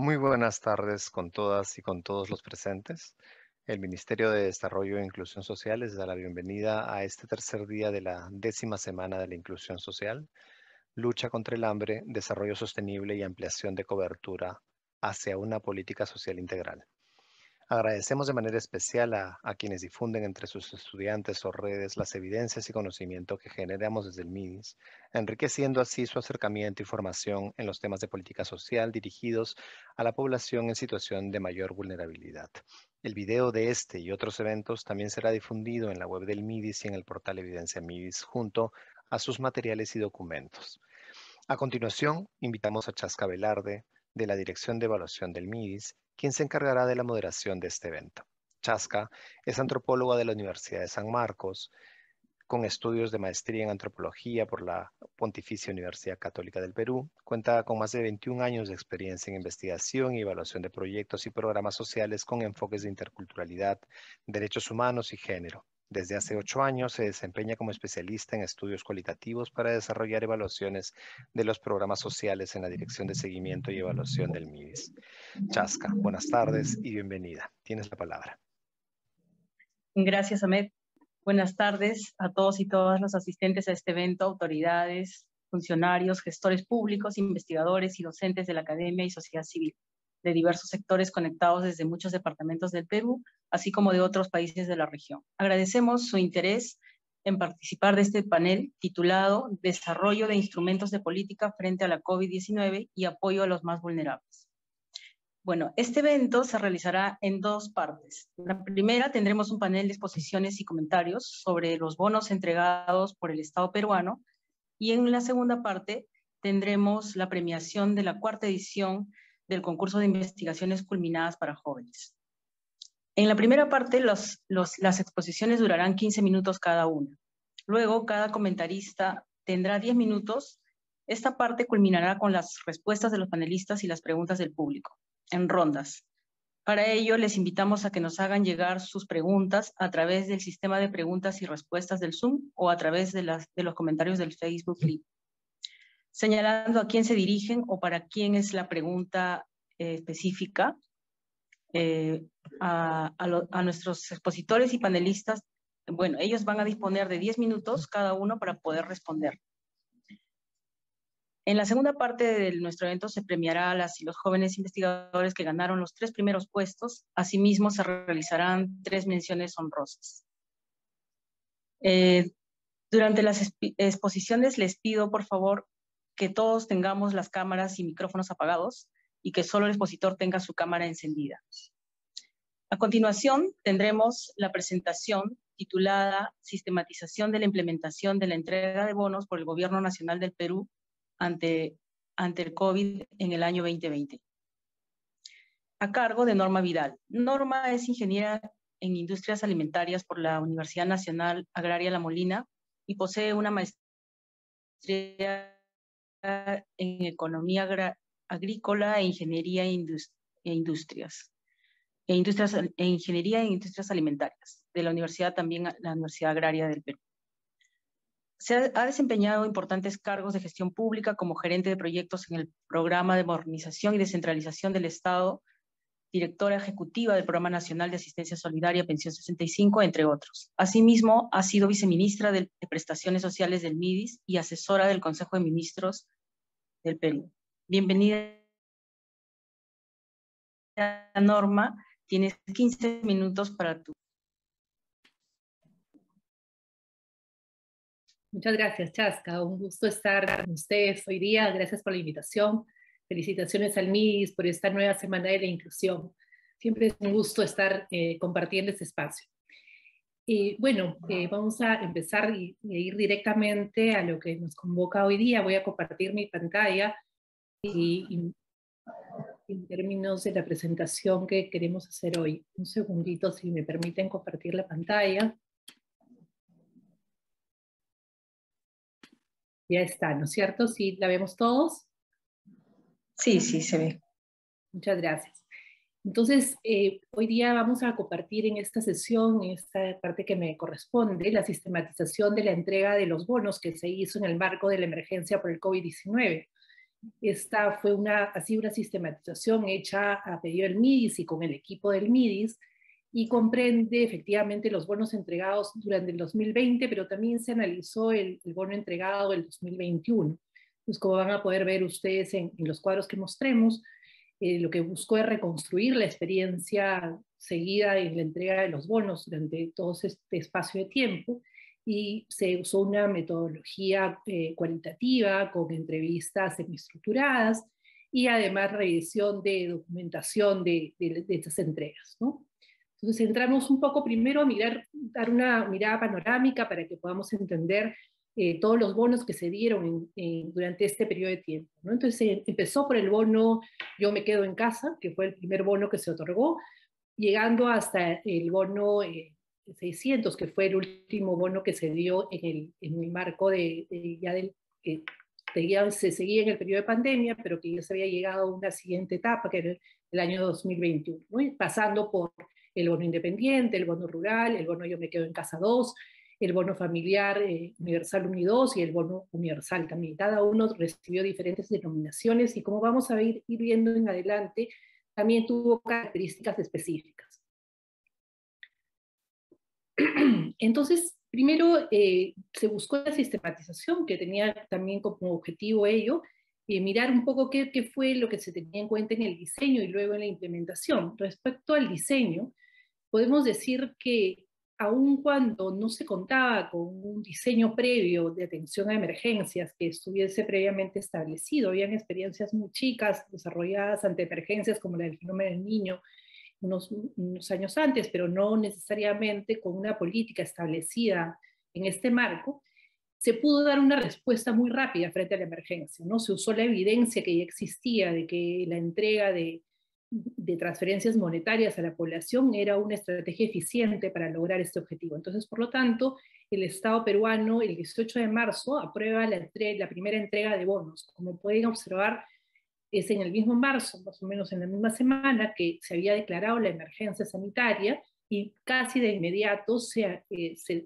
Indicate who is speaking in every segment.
Speaker 1: Muy buenas tardes con todas y con todos los presentes. El Ministerio de Desarrollo e Inclusión Social les da la bienvenida a este tercer día de la 10ª semana de la inclusión social, lucha contra el hambre, desarrollo sostenible y ampliación de cobertura hacia una política social integral. Agradecemos de manera especial a quienes difunden entre sus estudiantes o redes las evidencias y conocimiento que generamos desde el MIDIS, enriqueciendo así su acercamiento y formación en los temas de política social dirigidos a la población en situación de mayor vulnerabilidad. El video de este y otros eventos también será difundido en la web del MIDIS y en el portal Evidencia MIDIS junto a sus materiales y documentos. A continuación, invitamos a Chaska Velarde, de la Dirección de Evaluación del MIDIS, quien se encargará de la moderación de este evento. Chaska es antropóloga de la Universidad de San Marcos, con estudios de maestría en antropología por la Pontificia Universidad Católica del Perú. Cuenta con más de 21 años de experiencia en investigación y evaluación de proyectos y programas sociales con enfoques de interculturalidad, derechos humanos y género. Desde hace 8 años se desempeña como especialista en estudios cualitativos para desarrollar evaluaciones de los programas sociales en la Dirección de Seguimiento y Evaluación del MIDIS. Chaska, buenas tardes y bienvenida. Tienes la palabra.
Speaker 2: Gracias, Ahmed. Buenas tardes a todos y todas los asistentes a este evento, autoridades, funcionarios, gestores públicos, investigadores y docentes de la academia y sociedad civil, de diversos sectores conectados desde muchos departamentos del Perú, así como de otros países de la región. Agradecemos su interés en participar de este panel titulado Desarrollo de instrumentos de política frente a la COVID-19 y apoyo a los más vulnerables. Bueno, este evento se realizará en dos partes. La primera, tendremos un panel de exposiciones y comentarios sobre los bonos entregados por el Estado peruano, y en la segunda parte tendremos la premiación de la 4ª edición del concurso de investigaciones culminadas para jóvenes. En la primera parte, las exposiciones durarán 15 minutos cada una. Luego, cada comentarista tendrá 10 minutos. Esta parte culminará con las respuestas de los panelistas y las preguntas del público, en rondas. Para ello, les invitamos a que nos hagan llegar sus preguntas a través del sistema de preguntas y respuestas del Zoom o a través de los comentarios del Facebook Live, señalando a quién se dirigen o para quién es la pregunta específica. A nuestros expositores y panelistas, bueno, ellos van a disponer de 10 minutos cada uno para poder responder. En la segunda parte de nuestro evento se premiará a las y los jóvenes investigadores que ganaron los 3 primeros puestos. Asimismo, se realizarán 3 menciones honrosas. Durante las exposiciones les pido, por favor, que todos tengamos las cámaras y micrófonos apagados y que solo el expositor tenga su cámara encendida. A continuación, tendremos la presentación titulada Sistematización de la implementación de la entrega de bonos por el Gobierno Nacional del Perú ante el COVID en el año 2020. A cargo de Norma Vidal. Norma es ingeniera en Industrias Alimentarias por la Universidad Nacional Agraria La Molina y posee una maestría en Economía Agrícola e Ingeniería e Industrias. Ingeniería en Industrias Alimentarias, de la Universidad también, la Universidad Agraria del Perú. Se ha desempeñado importantes cargos de gestión pública como gerente de proyectos en el Programa de Modernización y Descentralización del Estado, directora ejecutiva del Programa Nacional de Asistencia Solidaria Pensión 65, entre otros. Asimismo, ha sido viceministra de Prestaciones Sociales del MIDIS y asesora del Consejo de Ministros del Perú. Bienvenida, Norma. Tienes 15 minutos para tu...
Speaker 3: Muchas gracias, Chaska. Un gusto estar con ustedes hoy día. Gracias por la invitación. Felicitaciones al MIDIS por esta nueva Semana de la Inclusión. Siempre es un gusto estar compartiendo este espacio. Bueno, vamos a empezar y ir directamente a lo que nos convoca hoy día. Voy a compartir mi pantalla y en términos de la presentación que queremos hacer hoy. Un segundito, si me permiten compartir la pantalla. Ya está, ¿no es cierto? ¿Sí la vemos todos?
Speaker 2: Sí, sí, se ve.
Speaker 3: Muchas gracias. Entonces, hoy día vamos a compartir en esta sesión, en esta parte que me corresponde, la sistematización de la entrega de los bonos que se hizo en el marco de la emergencia por el COVID-19. Esta fue una sistematización hecha a pedido del MIDIS y con el equipo del MIDIS, y comprende efectivamente los bonos entregados durante el 2020, pero también se analizó el bono entregado del 2021. Entonces, como van a poder ver ustedes en los cuadros que mostremos, lo que buscó es reconstruir la experiencia seguida en la entrega de los bonos durante todo este espacio de tiempo, y se usó una metodología cualitativa con entrevistas semiestructuradas y además revisión de documentación de estas entregas, ¿no? Entonces entramos un poco primero a dar una mirada panorámica para que podamos entender todos los bonos que se dieron durante este periodo de tiempo, ¿no? Entonces empezó por el bono Yo me quedo en casa, que fue el primer bono que se otorgó, llegando hasta el bono 600, que fue el último bono que se dio en el marco se seguía en el periodo de pandemia, pero que ya se había llegado a una siguiente etapa, que era el año 2021, ¿no? Y pasando por el bono independiente, el bono rural, el bono Yo me quedo en casa 2, el bono familiar universal 1 y 2 y el bono universal también. Cada uno recibió diferentes denominaciones y, como vamos a ir viendo en adelante, también tuvo características específicas. Entonces, primero se buscó la sistematización, que tenía también como objetivo ello, mirar un poco qué fue lo que se tenía en cuenta en el diseño y luego en la implementación. Respecto al diseño, podemos decir que aun cuando no se contaba con un diseño previo de atención a emergencias que estuviese previamente establecido, habían experiencias muy chicas desarrolladas ante emergencias como la del fenómeno del niño unos años antes, pero no necesariamente con una política establecida en este marco, se pudo dar una respuesta muy rápida frente a la emergencia, ¿no? Se usó la evidencia que ya existía de que la entrega de transferencias monetarias a la población era una estrategia eficiente para lograr este objetivo. Entonces, por lo tanto, el Estado peruano el 18 de marzo aprueba la primera entrega de bonos. Como pueden observar, es en el mismo marzo, más o menos en la misma semana, que se había declarado la emergencia sanitaria, y casi de inmediato se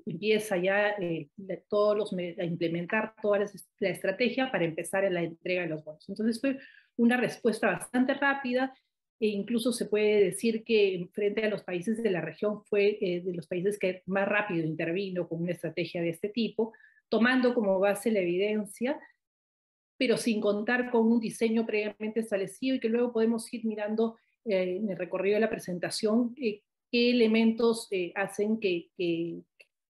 Speaker 3: empieza ya a implementar toda la estrategia para empezar en la entrega de los bonos. Entonces fue una respuesta bastante rápida, e incluso se puede decir que frente a los países de la región fue de los países que más rápido intervino con una estrategia de este tipo, tomando como base la evidencia, pero sin contar con un diseño previamente establecido, y que luego podemos ir mirando en el recorrido de la presentación qué elementos hacen que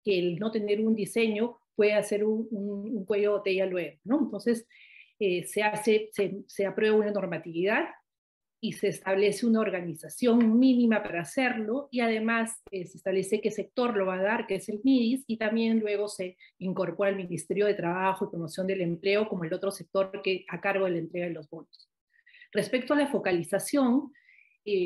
Speaker 3: el no tener un diseño pueda hacer un cuello de botella luego, ¿no? Entonces se aprueba una normatividad y se establece una organización mínima para hacerlo, y además se establece qué sector lo va a dar, que es el MIDIS, y también luego se incorpora el Ministerio de Trabajo y Promoción del Empleo como el otro sector que a cargo de la entrega de los bonos. Respecto a la focalización,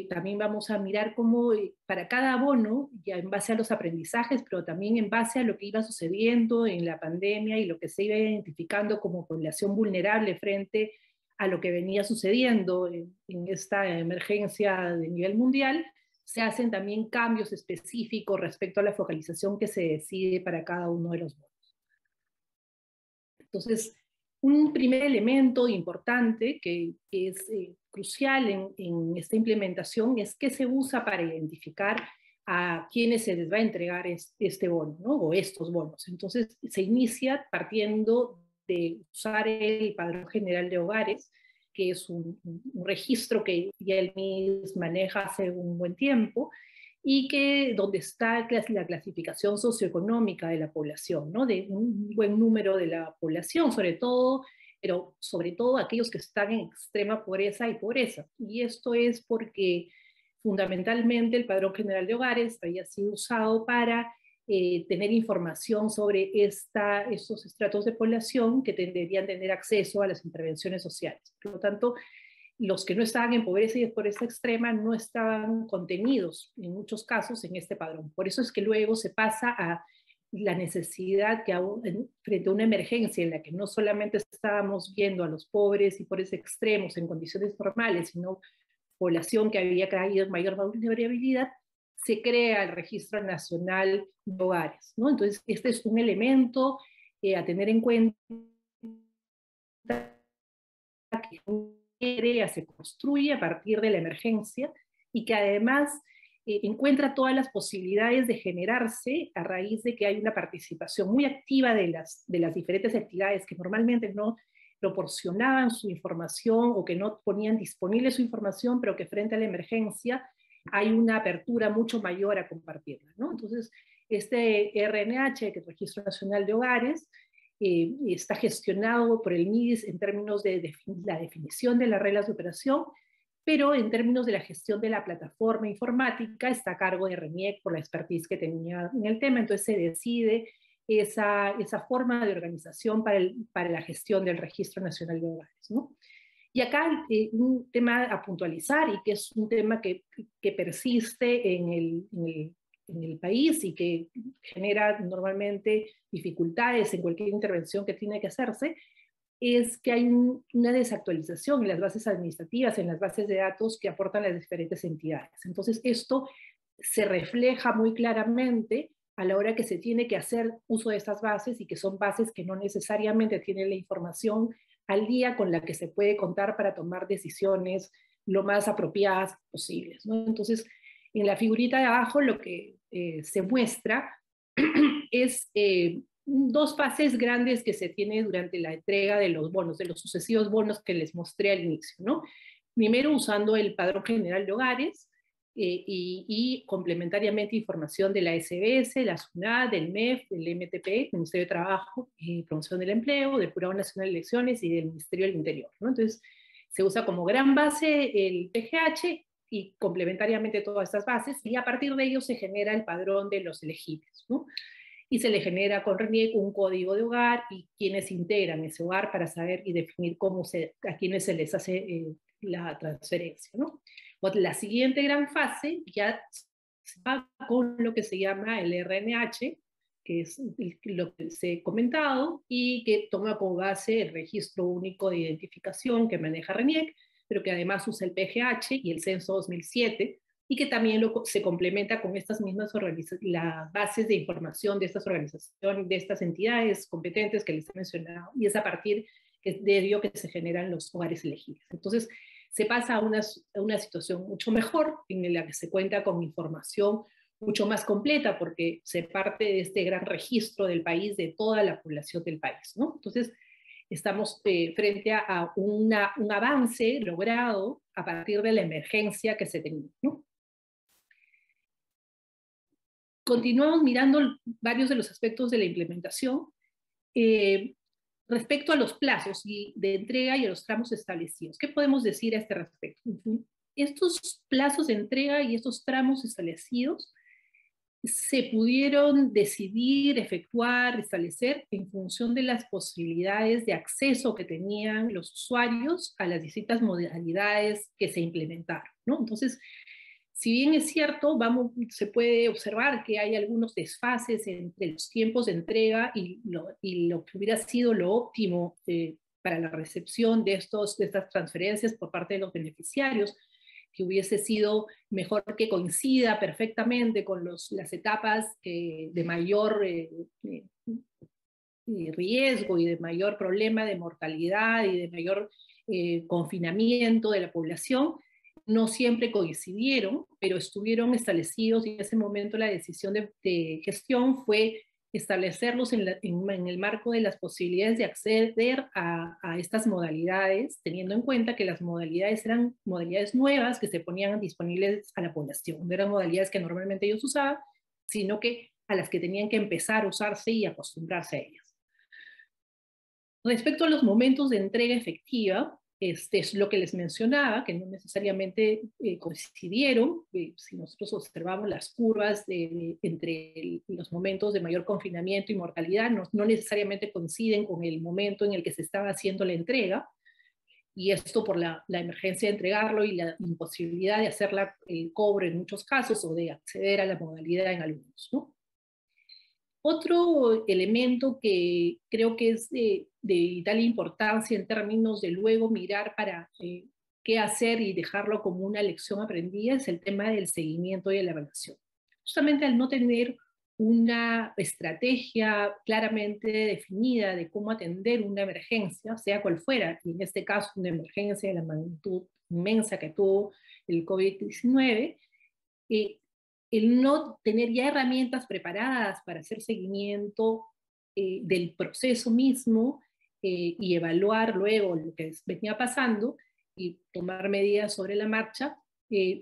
Speaker 3: también vamos a mirar cómo para cada bono, ya en base a los aprendizajes, pero también en base a lo que iba sucediendo en la pandemia y lo que se iba identificando como población vulnerable frente a lo que venía sucediendo en esta emergencia de nivel mundial, se hacen también cambios específicos respecto a la focalización que se decide para cada uno de los bonos. Entonces, un primer elemento importante que es crucial en esta implementación es qué se usa para identificar a quienes se les va a entregar este bono, ¿no? O estos bonos. Entonces, se inicia partiendo de usar el Padrón General de Hogares, que es un registro que ya el MIDIS maneja hace un buen tiempo, y donde está la clasificación socioeconómica de la población, ¿no? De un buen número de la población, pero sobre todo aquellos que están en extrema pobreza y pobreza. Y esto es porque fundamentalmente el Padrón General de Hogares había sido usado para tener información sobre estos estratos de población que deberían tener acceso a las intervenciones sociales. Por lo tanto, los que no estaban en pobreza y pobreza extrema no estaban contenidos en muchos casos en este padrón. Por eso es que luego se pasa a la necesidad que frente a una emergencia en la que no solamente estábamos viendo a los pobres y pobres extremos en condiciones normales, sino población que había caído en mayor vulnerabilidad, se crea el Registro Nacional de Hogares, ¿no? Entonces, este es un elemento a tener en cuenta, que se construye a partir de la emergencia y que además encuentra todas las posibilidades de generarse a raíz de que hay una participación muy activa de las diferentes entidades que normalmente no proporcionaban su información o que no ponían disponible su información, pero que frente a la emergencia hay una apertura mucho mayor a compartirla, ¿no? Entonces, este RNH, que es el Registro Nacional de Hogares, está gestionado por el MIDIS en términos de la definición de las reglas de operación, pero en términos de la gestión de la plataforma informática está a cargo de RENIEC por la expertise que tenía en el tema. Entonces se decide esa forma de organización para la gestión del Registro Nacional de Hogares, ¿no? Y acá un tema a puntualizar, y que es un tema que persiste en el país y que genera normalmente dificultades en cualquier intervención que tiene que hacerse, es que hay una desactualización en las bases administrativas, en las bases de datos que aportan las diferentes entidades. Entonces, esto se refleja muy claramente a la hora que se tiene que hacer uso de estas bases, y que son bases que no necesariamente tienen la información al día con la que se puede contar para tomar decisiones lo más apropiadas posibles, ¿no? Entonces, en la figurita de abajo lo que se muestra es dos fases grandes que se tiene durante la entrega de los bonos, de los sucesivos bonos que les mostré al inicio, ¿no? Primero usando el Padrón General de Hogares y complementariamente información de la SBS, la SUNAT, del MEF, del MTP, Ministerio de Trabajo y Promoción del Empleo, del Jurado Nacional de Elecciones y del Ministerio del Interior, ¿no? Entonces, se usa como gran base el PGH y complementariamente todas estas bases, y a partir de ello se genera el padrón de los elegibles, ¿no? Y se le genera con RENIEC un código de hogar y quienes integran ese hogar para saber y definir a quienes se les hace la transferencia, ¿no? La siguiente gran fase ya va con lo que se llama el RNH, que es lo que se he comentado, y que toma como base el Registro Único de Identificación que maneja RENIEC, pero que además usa el PGH y el Censo 2007, y que también se complementa con estas mismas las bases de información de estas organizaciones, de estas entidades competentes que les he mencionado, y es a partir de ello que se generan los hogares elegibles. Entonces, se pasa a una situación mucho mejor, en la que se cuenta con información mucho más completa, porque se parte de este gran registro del país, de toda la población del país, ¿no? Entonces, estamos frente a un avance logrado a partir de la emergencia que se tenía, ¿no? Continuamos mirando varios de los aspectos de la implementación. Respecto a los plazos de entrega y a los tramos establecidos, ¿qué podemos decir a este respecto? Estos plazos de entrega y estos tramos establecidos se pudieron decidir, efectuar, establecer en función de las posibilidades de acceso que tenían los usuarios a las distintas modalidades que se implementaron, ¿no? Entonces, si bien es cierto, se puede observar que hay algunos desfases entre los tiempos de entrega y lo que hubiera sido lo óptimo para la recepción de estas transferencias por parte de los beneficiarios, que hubiese sido mejor que coincida perfectamente con las etapas de mayor riesgo y de mayor problema de mortalidad y de mayor confinamiento de la población. No siempre coincidieron, pero estuvieron establecidos, y en ese momento la decisión de gestión fue establecerlos en el marco de las posibilidades de acceder a estas modalidades, teniendo en cuenta que las modalidades eran modalidades nuevas que se ponían disponibles a la población. No eran modalidades que normalmente ellos usaban, sino que a las que tenían que empezar a usarse y acostumbrarse a ellas. Respecto a los momentos de entrega efectiva, es lo que les mencionaba, que no necesariamente coincidieron. Si nosotros observamos las curvas entre los momentos de mayor confinamiento y mortalidad, no necesariamente coinciden con el momento en el que se estaba haciendo la entrega, y esto por la emergencia de entregarlo y la imposibilidad de hacer el cobro en muchos casos, o de acceder a la modalidad en algunos, ¿no? Otro elemento que creo que es de vital importancia en términos de luego mirar para qué hacer y dejarlo como una lección aprendida es el tema del seguimiento y de la evaluación. Justamente al no tener una estrategia claramente definida de cómo atender una emergencia, sea cual fuera, y en este caso una emergencia de la magnitud inmensa que tuvo el COVID-19, el no tener ya herramientas preparadas para hacer seguimiento del proceso mismo y evaluar luego lo que venía pasando y tomar medidas sobre la marcha,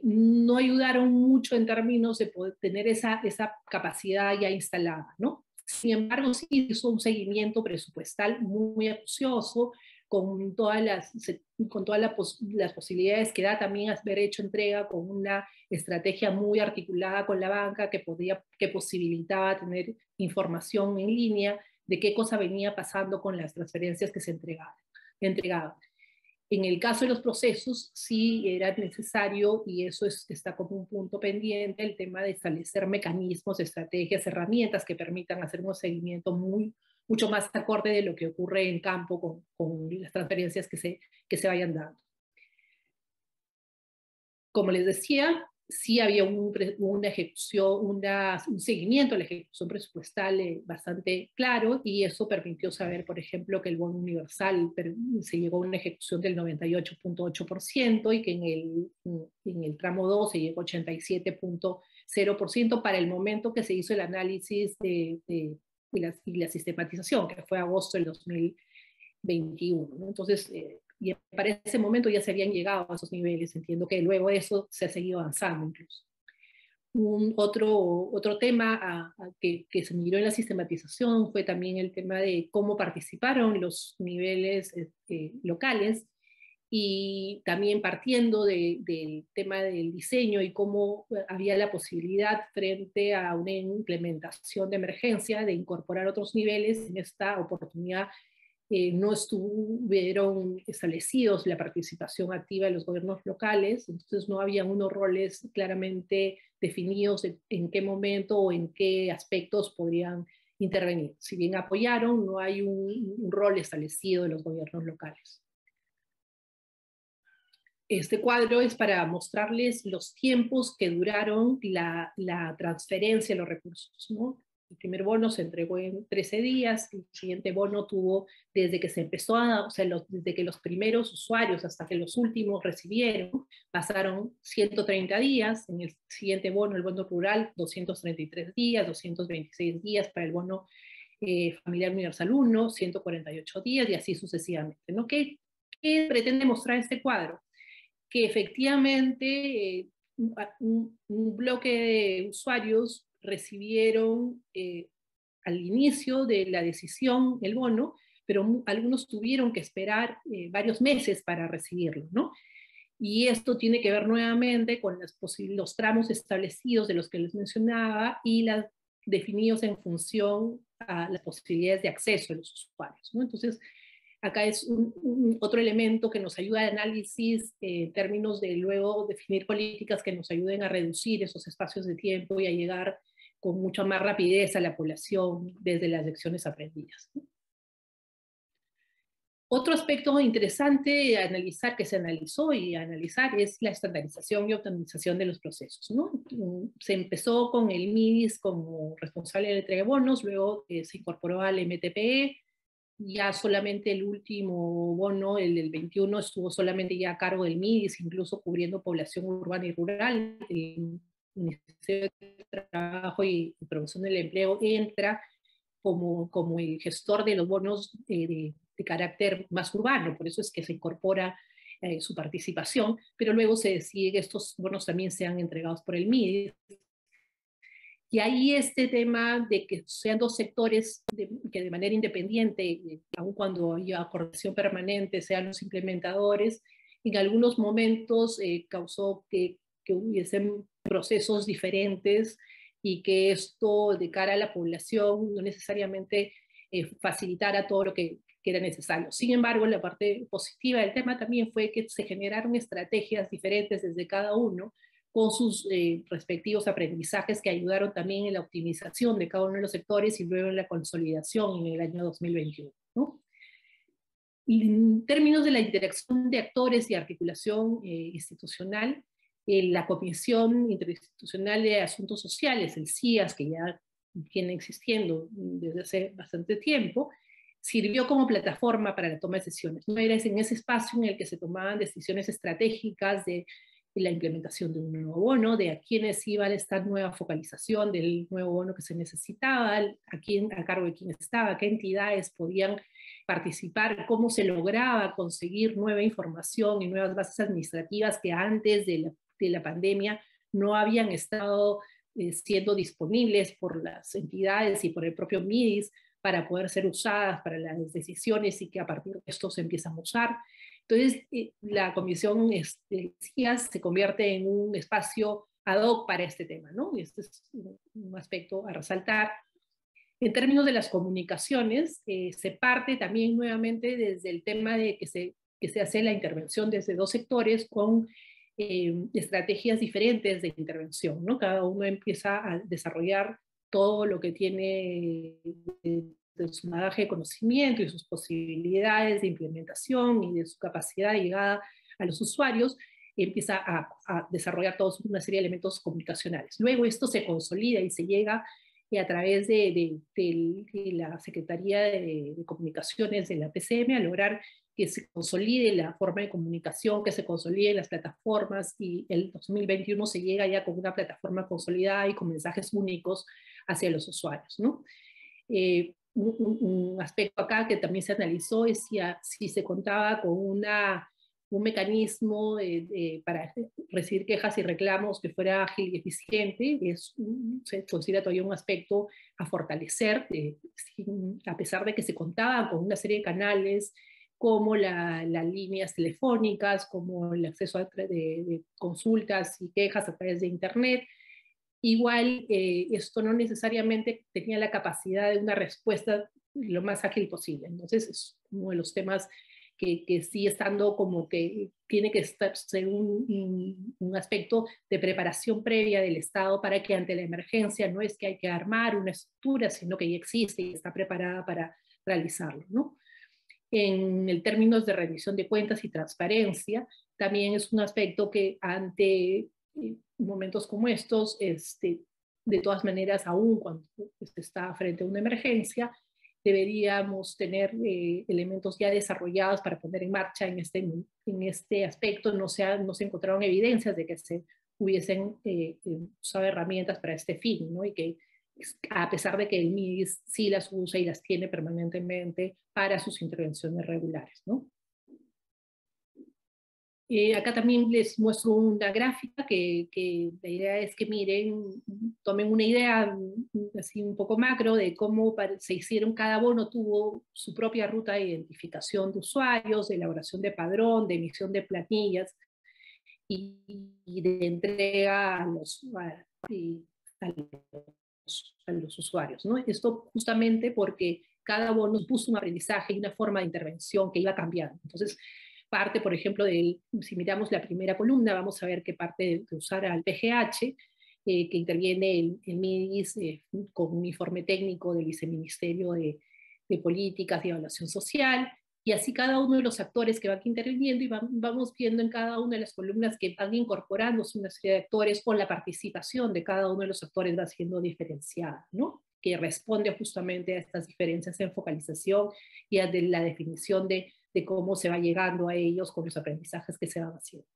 Speaker 3: no ayudaron mucho en términos de poder tener esa capacidad ya instalada, ¿no? Sin embargo, sí hizo un seguimiento presupuestal muy acucioso, con todas las posibilidades que da también haber hecho entrega con una estrategia muy articulada con la banca que posibilitaba tener información en línea de qué cosa venía pasando con las transferencias que se entregaban. En el caso de los procesos, sí era necesario, y eso está como un punto pendiente, el tema de establecer mecanismos, estrategias, herramientas que permitan hacer un seguimiento mucho más acorde de lo que ocurre en campo con las transferencias que se vayan dando. Como les decía, sí había una ejecución, un seguimiento a la ejecución presupuestal bastante claro, y eso permitió saber, por ejemplo, que el bono universal se llegó a una ejecución del 98.8% y que en el tramo 2 se llegó a 87.0% para el momento que se hizo el análisis y la sistematización, que fue agosto del 2021, ¿no? Entonces, y para ese momento ya se habían llegado a esos niveles. Entiendo que luego eso se ha seguido avanzando incluso. Otro tema que se miró en la sistematización fue también el tema de cómo participaron los niveles locales, y también partiendo del tema del diseño y cómo había la posibilidad frente a una implementación de emergencia de incorporar otros niveles. En esta oportunidad no estuvieron establecidos la participación activa de los gobiernos locales, entonces no había unos roles claramente definidos en qué momento o en qué aspectos podrían intervenir. Si bien apoyaron, no hay un rol establecido de los gobiernos locales. Este cuadro es para mostrarles los tiempos que duraron la transferencia de los recursos, ¿no? El primer bono se entregó en 13 días, el siguiente bono tuvo, desde que se empezó desde que los primeros usuarios hasta que los últimos recibieron, pasaron 130 días, en el siguiente bono, el bono rural, 233 días, 226 días para el bono familiar universal 1, 148 días y así sucesivamente, ¿no? ¿Qué pretende mostrar este cuadro? Que efectivamente un bloque de usuarios recibieron al inicio de la decisión el bono, pero algunos tuvieron que esperar varios meses para recibirlo, ¿no? Y esto tiene que ver nuevamente con los tramos establecidos de los que les mencionaba y definidos en función a las posibilidades de acceso de los usuarios, ¿no? Entonces, acá es otro elemento que nos ayuda al análisis en términos de luego definir políticas que nos ayuden a reducir esos espacios de tiempo y a llegar con mucha más rapidez a la población desde las lecciones aprendidas. Otro aspecto interesante a analizar, que se analizó y a analizar, es la estandarización y optimización de los procesos, ¿no? Se empezó con el MIDIS como responsable de la entrega de bonos, luego se incorporó al MTPE, ya solamente el último bono, el del 21, estuvo solamente ya a cargo del MIDIS, incluso cubriendo población urbana y rural. El Ministerio de Trabajo y Promoción del Empleo entra como el gestor de los bonos de carácter más urbano, por eso es que se incorpora su participación, pero luego se decide que estos bonos también sean entregados por el MIDIS. Y ahí este tema de que sean dos sectores que de manera independiente, aun cuando haya coordinación permanente, sean los implementadores, en algunos momentos causó que hubiesen procesos diferentes y que esto de cara a la población no necesariamente facilitara todo lo que era necesario. Sin embargo, la parte positiva del tema también fue que se generaron estrategias diferentes desde cada uno, con sus respectivos aprendizajes que ayudaron también en la optimización de cada uno de los sectores y luego en la consolidación en el año 2021, ¿no? Y en términos de la interacción de actores y articulación institucional, la Comisión Interinstitucional de Asuntos Sociales, el CIAS, que ya viene existiendo desde hace bastante tiempo, sirvió como plataforma para la toma de decisiones. No era en ese espacio en el que se tomaban decisiones estratégicas de la implementación de un nuevo bono, de a quiénes iba a esta nueva focalización del nuevo bono que se necesitaba, a cargo de quién estaba, qué entidades podían participar, cómo se lograba conseguir nueva información y nuevas bases administrativas que antes de la pandemia no habían estado siendo disponibles por las entidades y por el propio MIDIS para poder ser usadas para las decisiones y que a partir de esto se empiezan a usar. Entonces, la comisión se convierte en un espacio ad hoc para este tema, ¿no? Y este es un aspecto a resaltar. En términos de las comunicaciones, se parte también nuevamente desde el tema de que se hace la intervención desde dos sectores con estrategias diferentes de intervención, ¿no? Cada uno empieza a desarrollar todo lo que tiene de su bagaje de conocimiento y sus posibilidades de implementación y de su capacidad de llegada a los usuarios, empieza a desarrollar toda una serie de elementos comunicacionales. Luego esto se consolida y se llega a través de la Secretaría de Comunicaciones de la PCM a lograr que se consolide la forma de comunicación, que se consoliden las plataformas, y el 2021 se llega ya con una plataforma consolidada y con mensajes únicos hacia los usuarios, ¿no? Un aspecto acá que también se analizó es si se contaba con un mecanismo para recibir quejas y reclamos que fuera ágil y eficiente. Se considera todavía un aspecto a fortalecer, a pesar de que se contaba con una serie de canales como las líneas telefónicas, como el acceso de consultas y quejas a través de Internet. Igual esto no necesariamente tenía la capacidad de una respuesta lo más ágil posible. Entonces es uno de los temas que sigue estando como que tiene que ser un aspecto de preparación previa del Estado para que ante la emergencia no es que hay que armar una estructura, sino que ya existe y está preparada para realizarlo, ¿no? En el términos de rendición de cuentas y transparencia, también es un aspecto que ante momentos como estos, de todas maneras, aún cuando se está frente a una emergencia, deberíamos tener elementos ya desarrollados para poner en marcha en este aspecto. No se encontraron evidencias de que se hubiesen usado herramientas para este fin, ¿no? Y que a pesar de que el MIDIS sí las usa y las tiene permanentemente para sus intervenciones regulares, ¿no? Acá también les muestro una gráfica que la idea es que miren, tomen una idea así un poco macro de cómo se hicieron, cada bono tuvo su propia ruta de identificación de usuarios, de elaboración de padrón, de emisión de planillas y de entrega a los usuarios, ¿no? Esto justamente porque cada bono puso un aprendizaje y una forma de intervención que iba cambiando. Entonces, parte, por ejemplo, si miramos la primera columna, vamos a ver que parte de usar al PGH, que interviene el MIDIS con un informe técnico del Viceministerio de Políticas y Evaluación Social, y así cada uno de los actores que van interviniendo, y vamos viendo en cada una de las columnas que van incorporándose una serie de actores, o la participación de cada uno de los actores va siendo diferenciada, ¿no? Que responde justamente a estas diferencias en focalización y a la definición de cómo se va llegando a ellos con los aprendizajes que se van haciendo.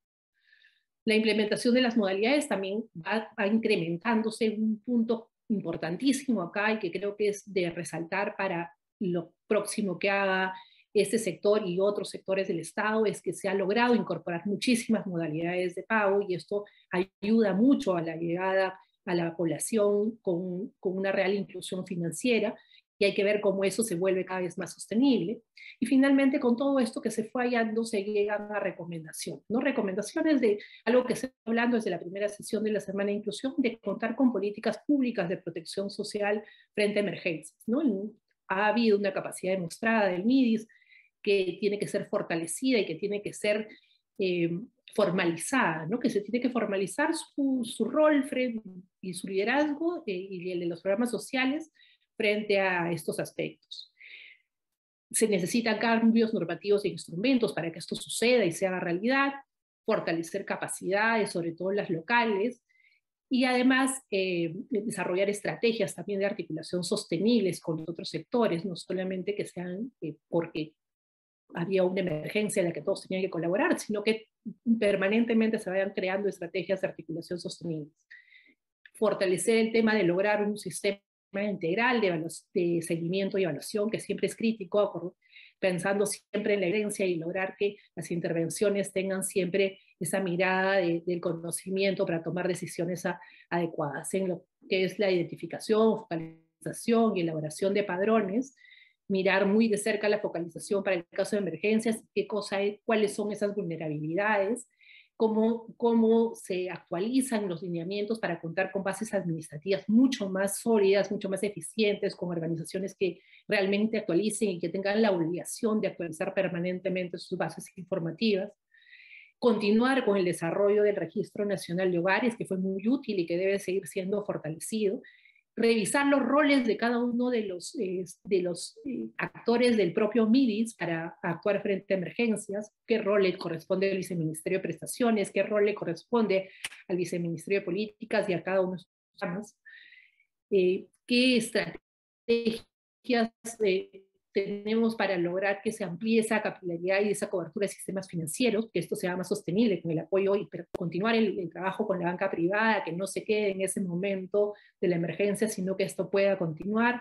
Speaker 3: La implementación de las modalidades también va incrementándose, un punto importantísimo acá y que creo que es de resaltar para lo próximo que haga este sector y otros sectores del Estado, es que se ha logrado incorporar muchísimas modalidades de pago, y esto ayuda mucho a la llegada a la población con una real inclusión financiera, y hay que ver cómo eso se vuelve cada vez más sostenible. Y finalmente, con todo esto que se fue hallando, se llegan a recomendaciones, ¿no? Recomendaciones de algo que se está hablando desde la primera sesión de la Semana de Inclusión, de contar con políticas públicas de protección social frente a emergencias, ¿no? Ha habido una capacidad demostrada del MIDIS que tiene que ser fortalecida y que tiene que ser formalizada, ¿no? Que se tiene que formalizar su rol y su liderazgo y el de los programas sociales frente a estos aspectos. Se necesitan cambios normativos e instrumentos para que esto suceda y se haga realidad, fortalecer capacidades, sobre todo las locales, y además desarrollar estrategias también de articulación sostenibles con otros sectores, no solamente que sean porque había una emergencia en la que todos tenían que colaborar, sino que permanentemente se vayan creando estrategias de articulación sostenibles. Fortalecer el tema de lograr un sistema integral de seguimiento y evaluación, que siempre es crítico, pensando siempre en la herencia y lograr que las intervenciones tengan siempre esa mirada del conocimiento para tomar decisiones adecuadas en lo que es la identificación, focalización y elaboración de padrones, mirar muy de cerca la focalización para el caso de emergencias, cuáles son esas vulnerabilidades, cómo se actualizan los lineamientos para contar con bases administrativas mucho más sólidas, mucho más eficientes, con organizaciones que realmente actualicen y que tengan la obligación de actualizar permanentemente sus bases informativas. Continuar con el desarrollo del Registro Nacional de Hogares, que fue muy útil y que debe seguir siendo fortalecido. Revisar los roles de cada uno de los actores del propio MIDIS para actuar frente a emergencias, qué rol le corresponde al Viceministerio de Prestaciones, qué rol le corresponde al Viceministerio de Políticas y a cada uno de sus ramas, qué estrategias tenemos para lograr que se amplíe esa capilaridad y esa cobertura de sistemas financieros, que esto sea más sostenible con el apoyo y continuar el trabajo con la banca privada, que no se quede en ese momento de la emergencia, sino que esto pueda continuar.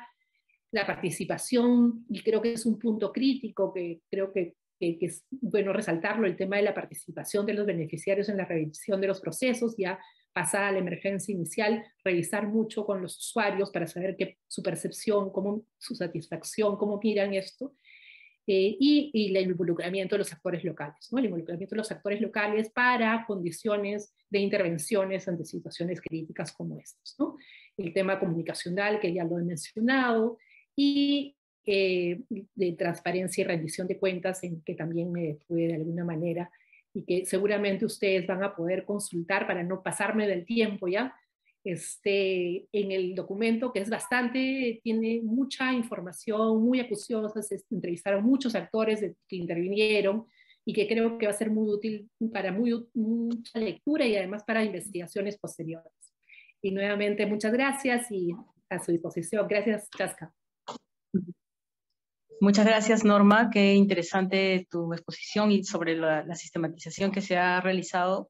Speaker 3: La participación, y creo que es un punto crítico, que creo que es bueno resaltarlo, el tema de la participación de los beneficiarios en la revisión de los procesos, ya pasada la emergencia inicial, revisar mucho con los usuarios para saber su percepción, su satisfacción, cómo miran esto, y el involucramiento de los actores locales, ¿no? El involucramiento de los actores locales para condiciones de intervenciones ante situaciones críticas como estas, ¿no? El tema comunicacional, que ya lo he mencionado, y de transparencia y rendición de cuentas, en que también me detuve de alguna manera, y que seguramente ustedes van a poder consultar para no pasarme del tiempo ya, en el documento, que es tiene mucha información, muy acuciosa, se entrevistaron muchos actores que intervinieron, y que creo que va a ser muy útil para mucha lectura y además para investigaciones posteriores. Y nuevamente muchas gracias y a su disposición. Gracias, Chasca.
Speaker 2: Muchas gracias, Norma. Qué interesante tu exposición y sobre la sistematización que se ha realizado.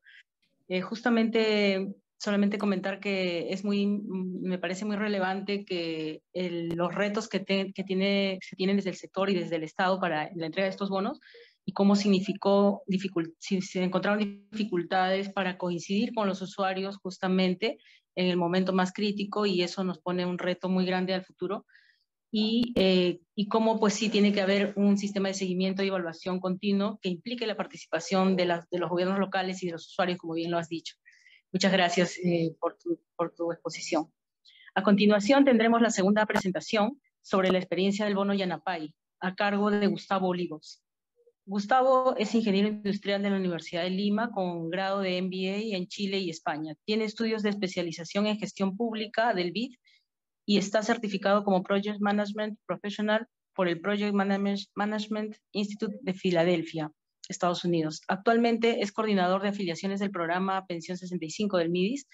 Speaker 2: Justamente, solamente comentar que me parece muy relevante que los retos que se tienen desde el sector y desde el Estado para la entrega de estos bonos, y cómo si se encontraron dificultades para coincidir con los usuarios justamente en el momento más crítico, y eso nos pone un reto muy grande al futuro. Y cómo pues sí tiene que haber un sistema de seguimiento y evaluación continuo que implique la participación de los gobiernos locales y de los usuarios, como bien lo has dicho. Muchas gracias por tu exposición. A continuación tendremos la segunda presentación sobre la experiencia del bono Yanapay, a cargo de Gustavo Olivos. Gustavo es ingeniero industrial de la Universidad de Lima con grado de MBA en Chile y España. Tiene estudios de especialización en gestión pública del BID y está certificado como Project Management Professional por el Project Management Institute de Filadelfia, Estados Unidos. Actualmente es coordinador de afiliaciones del programa Pensión 65 del MIDIS.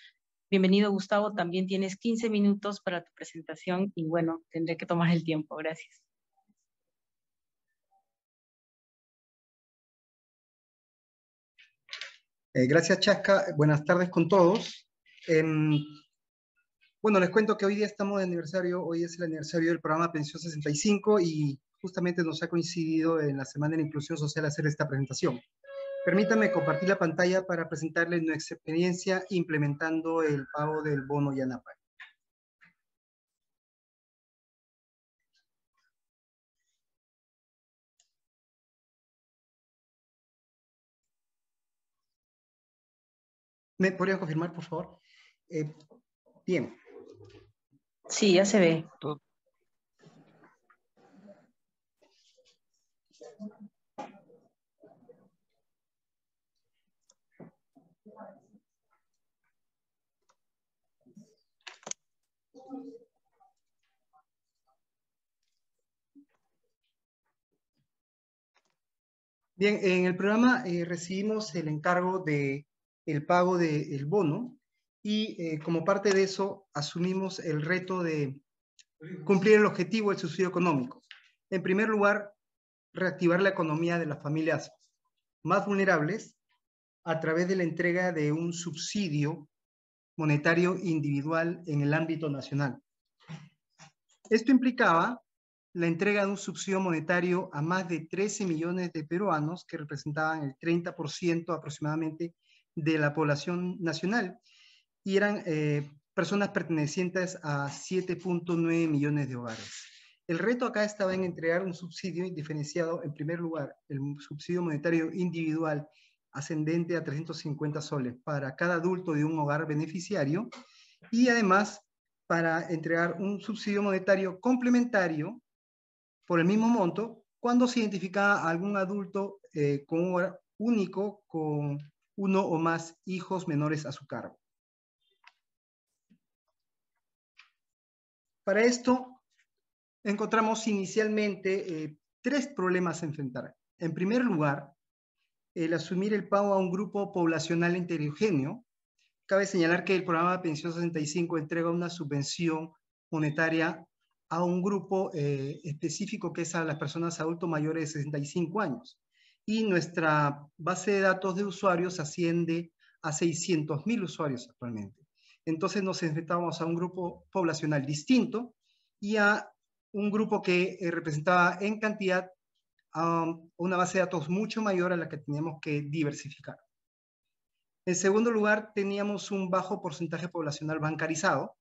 Speaker 2: Bienvenido, Gustavo. También tienes 15 minutos para tu presentación y bueno, tendré que tomar el tiempo. Gracias.
Speaker 4: Gracias, Chasca. Buenas tardes con todos. Bueno, les cuento que hoy día estamos de aniversario, hoy es el aniversario del programa Pensión 65 y justamente nos ha coincidido en la Semana de la Inclusión Social hacer esta presentación. Permítanme compartir la pantalla para presentarles nuestra experiencia implementando el pago del bono Yanapay. ¿Me podrían confirmar, por favor? Bien.
Speaker 2: Sí, ya se ve.
Speaker 4: Bien, en el programa recibimos el encargo del pago del bono y como parte de eso asumimos el reto de cumplir el objetivo del subsidio económico. En primer lugar, reactivar la economía de las familias más vulnerables a través de la entrega de un subsidio monetario individual en el ámbito nacional. Esto implicaba la entrega de un subsidio monetario a más de 13 millones de peruanos, que representaban el 30% aproximadamente de la población nacional, y eran personas pertenecientes a 7.9 millones de hogares. El reto acá estaba en entregar un subsidio diferenciado, en primer lugar, el subsidio monetario individual ascendente a 350 soles para cada adulto de un hogar beneficiario, y además para entregar un subsidio monetario complementario por el mismo monto cuando se identificaba a algún adulto con un hogar único con uno o más hijos menores a su cargo. Para esto encontramos inicialmente tres problemas a enfrentar. En primer lugar, el asumir el pago a un grupo poblacional heterogéneo. Cabe señalar que el programa Pensión 65 entrega una subvención monetaria a un grupo específico que es a las personas adultos mayores de 65 años. Y nuestra base de datos de usuarios asciende a 600.000 usuarios actualmente. Entonces nos enfrentamos a un grupo poblacional distinto y a un grupo que representaba en cantidad una base de datos mucho mayor a la que teníamos que diversificar. En segundo lugar, teníamos un bajo porcentaje poblacional bancarizado.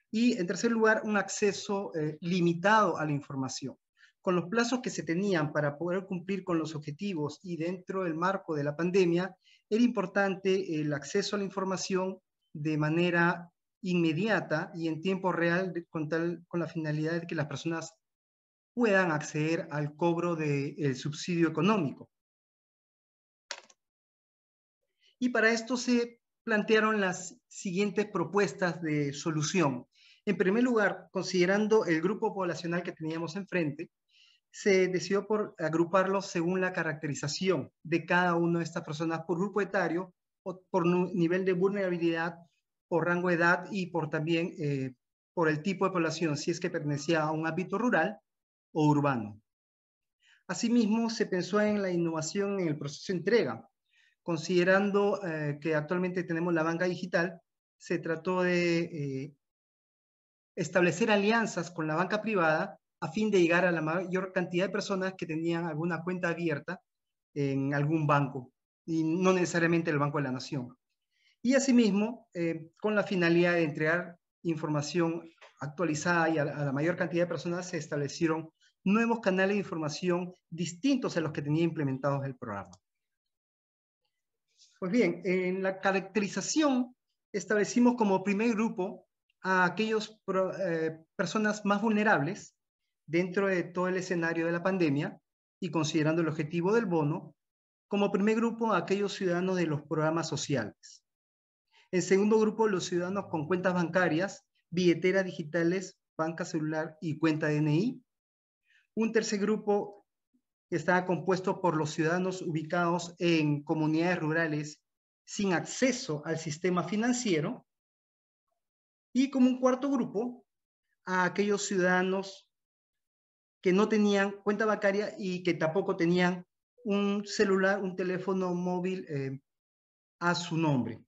Speaker 4: Y en tercer lugar, un acceso limitado a la información. Con los plazos que se tenían para poder cumplir con los objetivos y dentro del marco de la pandemia, era importante el acceso a la información de manera inmediata y en tiempo real con la finalidad de que las personas puedan acceder al cobro del subsidio económico. Y para esto se plantearon las siguientes propuestas de solución. En primer lugar, considerando el grupo poblacional que teníamos enfrente, se decidió por agruparlos según la caracterización de cada una de estas personas por grupo etario, o por nivel de vulnerabilidad, por rango de edad y por también por el tipo de población, si es que pertenecía a un ámbito rural o urbano. Asimismo, se pensó en la innovación en el proceso de entrega. Considerando que actualmente tenemos la banca digital, se trató de establecer alianzas con la banca privada a fin de llegar a la mayor cantidad de personas que tenían alguna cuenta abierta en algún banco, y no necesariamente el Banco de la Nación. Y asimismo, con la finalidad de entregar información actualizada y a la mayor cantidad de personas, se establecieron nuevos canales de información distintos a los que tenía implementados el programa. Pues bien, en la caracterización establecimos como primer grupo a aquellas personas más vulnerables dentro de todo el escenario de la pandemia y considerando el objetivo del bono, como primer grupo a aquellos ciudadanos de los programas sociales. En segundo grupo, los ciudadanos con cuentas bancarias, billeteras digitales, banca celular y cuenta DNI. Un tercer grupo que estaba compuesto por los ciudadanos ubicados en comunidades rurales sin acceso al sistema financiero, y como un cuarto grupo a aquellos ciudadanos que no tenían cuenta bancaria y que tampoco tenían un celular, un teléfono móvil a su nombre.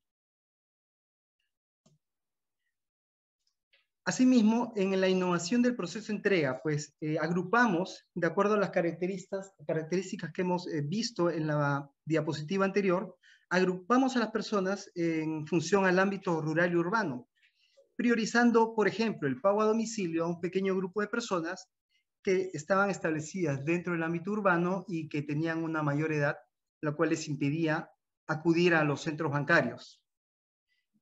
Speaker 4: Asimismo, en la innovación del proceso de entrega, pues agrupamos, de acuerdo a las características que hemos visto en la diapositiva anterior, agrupamos a las personas en función al ámbito rural y urbano, priorizando, por ejemplo, el pago a domicilio a un pequeño grupo de personas que estaban establecidas dentro del ámbito urbano y que tenían una mayor edad, lo cual les impedía acudir a los centros bancarios.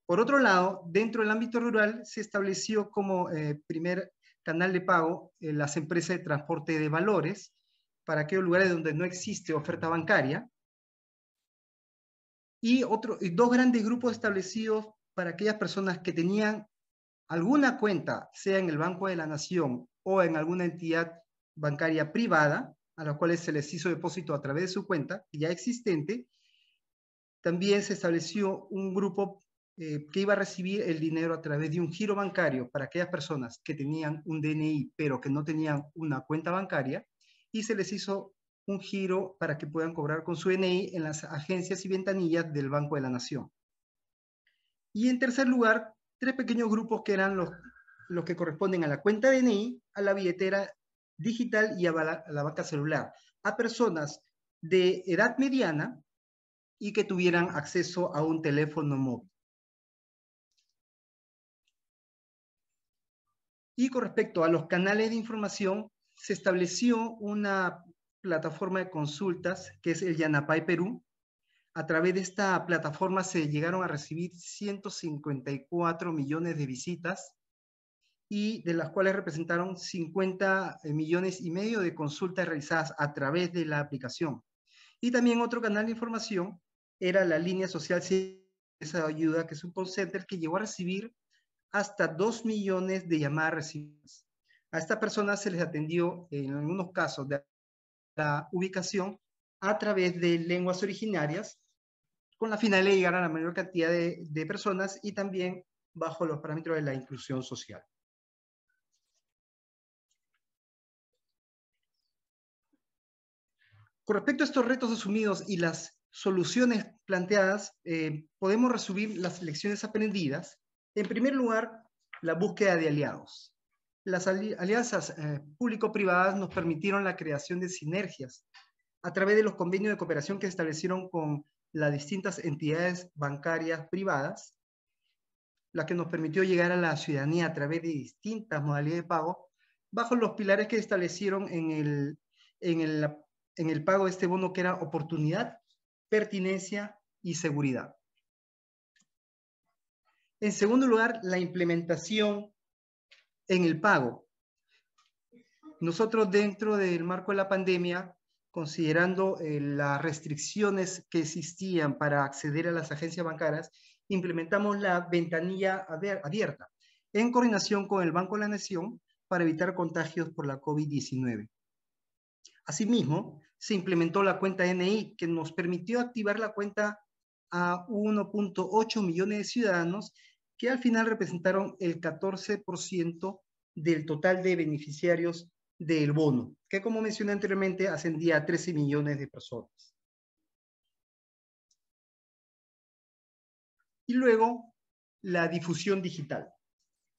Speaker 4: Por otro lado, dentro del ámbito rural se estableció como primer canal de pago las empresas de transporte de valores para aquellos lugares donde no existe oferta bancaria, y dos grandes grupos establecidos para aquellas personas que tenían alguna cuenta, sea en el Banco de la Nación o en alguna entidad bancaria privada, a las cuales se les hizo depósito a través de su cuenta ya existente. También se estableció un grupo que iba a recibir el dinero a través de un giro bancario para aquellas personas que tenían un DNI pero que no tenían una cuenta bancaria, y se les hizo un giro para que puedan cobrar con su DNI en las agencias y ventanillas del Banco de la Nación. Y en tercer lugar, 3 pequeños grupos que eran los que corresponden a la cuenta DNI, a la billetera digital y a la banca celular, a personas de edad mediana y que tuvieran acceso a un teléfono móvil. Y con respecto a los canales de información, se estableció una plataforma de consultas que es el Yanapay Perú. A través de esta plataforma se llegaron a recibir 154 millones de visitas, y de las cuales representaron 50 millones y medio de consultas realizadas a través de la aplicación. Y también otro canal de información era la línea social de ayuda, que es un call center que llegó a recibir hasta 2 millones de llamadas recibidas. A estas personas se les atendió, en algunos casos, de la ubicación a través de lenguas originarias, con la finalidad de llegar a la mayor cantidad de personas y también bajo los parámetros de la inclusión social. Con respecto a estos retos asumidos y las soluciones planteadas, podemos resumir las lecciones aprendidas. En primer lugar, la búsqueda de aliados. Las alianzas público-privadas nos permitieron la creación de sinergias a través de los convenios de cooperación que se establecieron con las distintas entidades bancarias privadas, la que nos permitió llegar a la ciudadanía a través de distintas modalidades de pago, bajo los pilares que establecieron en el pago de este bono, que era oportunidad, pertinencia y seguridad. En segundo lugar, la implementación en el pago. Nosotros, dentro del marco de la pandemia, considerando las restricciones que existían para acceder a las agencias bancarias, implementamos la ventanilla abierta en coordinación con el Banco de la Nación para evitar contagios por la COVID-19. Asimismo, se implementó la cuenta DNI, que nos permitió activar la cuenta a 1.8 millones de ciudadanos, que al final representaron el 14% del total de beneficiarios del bono, que, como mencioné anteriormente, ascendía a 13 millones de personas. Y luego, la difusión digital.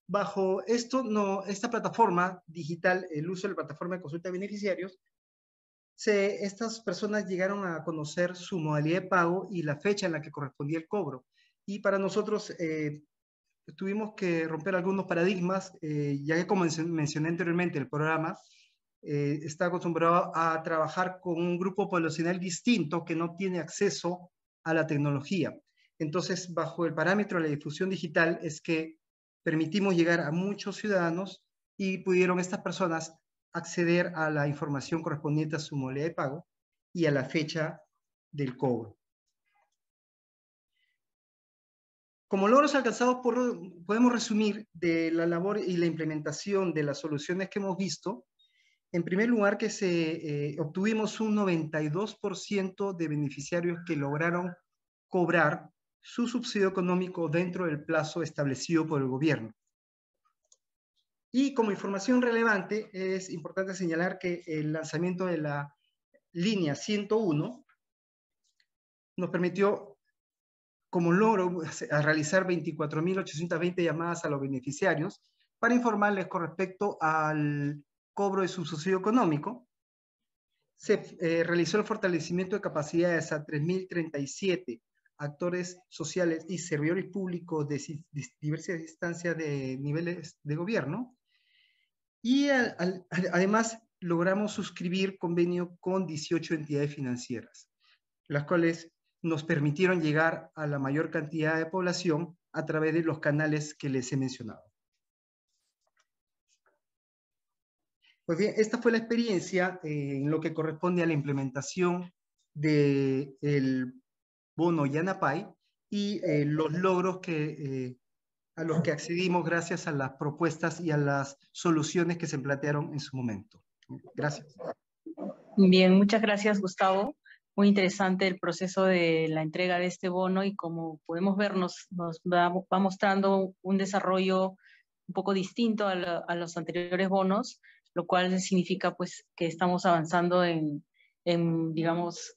Speaker 4: Bajo esta plataforma digital, el uso de la plataforma de consulta de beneficiarios, estas personas llegaron a conocer su modalidad de pago y la fecha en la que correspondía el cobro. Y para nosotros tuvimos que romper algunos paradigmas, ya que, como mencioné anteriormente, el programa está acostumbrado a trabajar con un grupo poblacional distinto que no tiene acceso a la tecnología. Entonces, bajo el parámetro de la difusión digital, es que permitimos llegar a muchos ciudadanos y pudieron estas personas acceder a la información correspondiente a su modalidad de pago y a la fecha del cobro. Como logros alcanzados, podemos resumir de la labor y la implementación de las soluciones que hemos visto. En primer lugar, que obtuvimos un 92% de beneficiarios que lograron cobrar su subsidio económico dentro del plazo establecido por el gobierno. Y como información relevante, es importante señalar que el lanzamiento de la línea 101 nos permitió, como logro, a realizar 24.820 llamadas a los beneficiarios para informarles con respecto al cobro de su subsidio económico. Se realizó el fortalecimiento de capacidades a 3.037 actores sociales y servidores públicos de diversas instancias de niveles de gobierno. Y además logramos suscribir convenio con 18 entidades financieras, las cuales nos permitieron llegar a la mayor cantidad de población a través de los canales que les he mencionado. Pues bien, esta fue la experiencia en lo que corresponde a la implementación del bono Yanapay y los logros a los que accedimos gracias a las propuestas y a las soluciones que se plantearon en su momento. Gracias.
Speaker 2: Bien, muchas gracias, Gustavo. muy interesante el proceso de la entrega de este bono y como podemos ver nos va mostrando un desarrollo un poco distinto a los anteriores bonos, lo cual significa pues que estamos avanzando en digamos,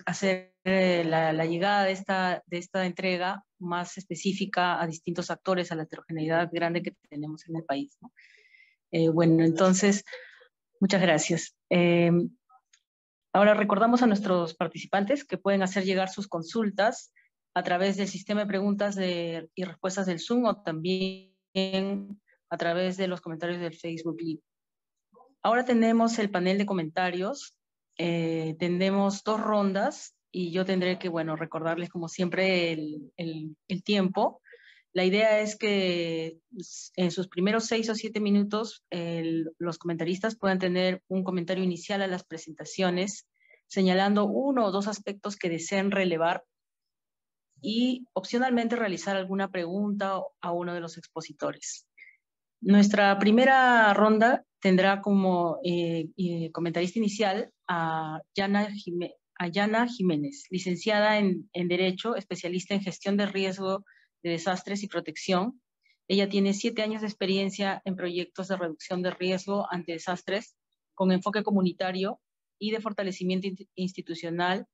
Speaker 2: hacer la llegada de esta entrega más específica a distintos actores, a la heterogeneidad grande que tenemos en el país, ¿no? Bueno, entonces, muchas gracias. Ahora recordamos a nuestros participantes que pueden hacer llegar sus consultas a través del sistema de preguntas y respuestas del Zoom o también a través de los comentarios del Facebook Live. Ahora tenemos el panel de comentarios. Tendremos 2 rondas y yo tendré que, bueno, recordarles como siempre el tiempo. La idea es que en sus primeros 6 o 7 minutos los comentaristas puedan tener un comentario inicial a las presentaciones, señalando 1 o 2 aspectos que deseen relevar y opcionalmente realizar alguna pregunta a uno de los expositores. Nuestra primera ronda tendrá como comentarista inicial a Yana Jiménez, licenciada en Derecho, especialista en gestión de riesgo de desastres y protección. Ella tiene 7 años de experiencia en proyectos de reducción de riesgo ante desastres con enfoque comunitario y de fortalecimiento institucional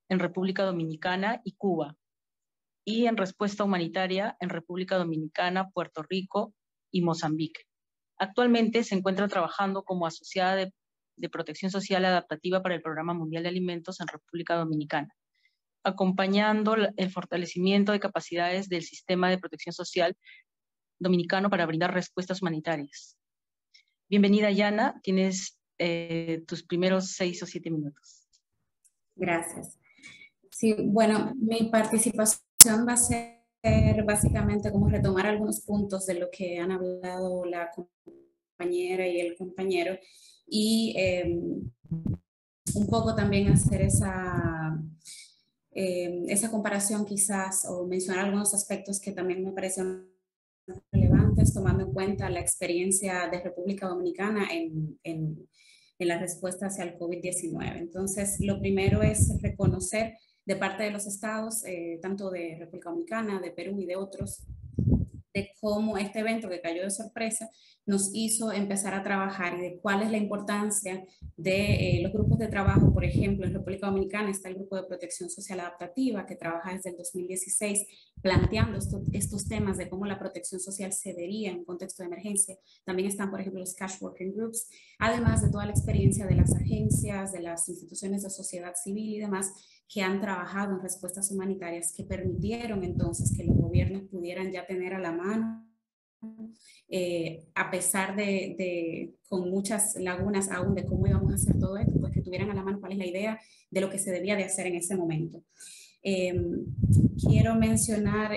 Speaker 2: en República Dominicana y Cuba, y en respuesta humanitaria en República Dominicana, Puerto Rico y Mozambique. Actualmente se encuentra trabajando como asociada de Protección Social Adaptativa para el Programa Mundial de Alimentos en República Dominicana, acompañando el fortalecimiento de capacidades del sistema de protección social dominicano para brindar respuestas humanitarias. Bienvenida, Yana. Tienes tus primeros 6 o 7 minutos.
Speaker 5: Gracias. Sí, bueno, mi participación va a ser básicamente como retomar algunos puntos de lo que han hablado la compañera y el compañero y un poco también hacer esa comparación quizás o mencionar algunos aspectos que también me parecen relevantes tomando en cuenta la experiencia de República Dominicana en la respuesta hacia el COVID-19. Entonces, lo primero es reconocer de parte de los estados, tanto de República Dominicana, de Perú y de otros, de cómo este evento que cayó de sorpresa nos hizo empezar a trabajar y de cuál es la importancia de los grupos de trabajo. Por ejemplo, en República Dominicana está el Grupo de Protección Social Adaptativa que trabaja desde el 2016 planteando estos temas de cómo la protección social se vería en un contexto de emergencia. También están, por ejemplo, los Cash Working Groups, además de toda la experiencia de las agencias, de las instituciones de sociedad civil y demás que han trabajado en respuestas humanitarias que permitieron entonces que los gobiernos pudieran ya tener a la mano, a pesar de con muchas lagunas aún de cómo íbamos a hacer todo esto, pues que tuvieran a la mano cuál es la idea de lo que se debía de hacer en ese momento. Quiero mencionar,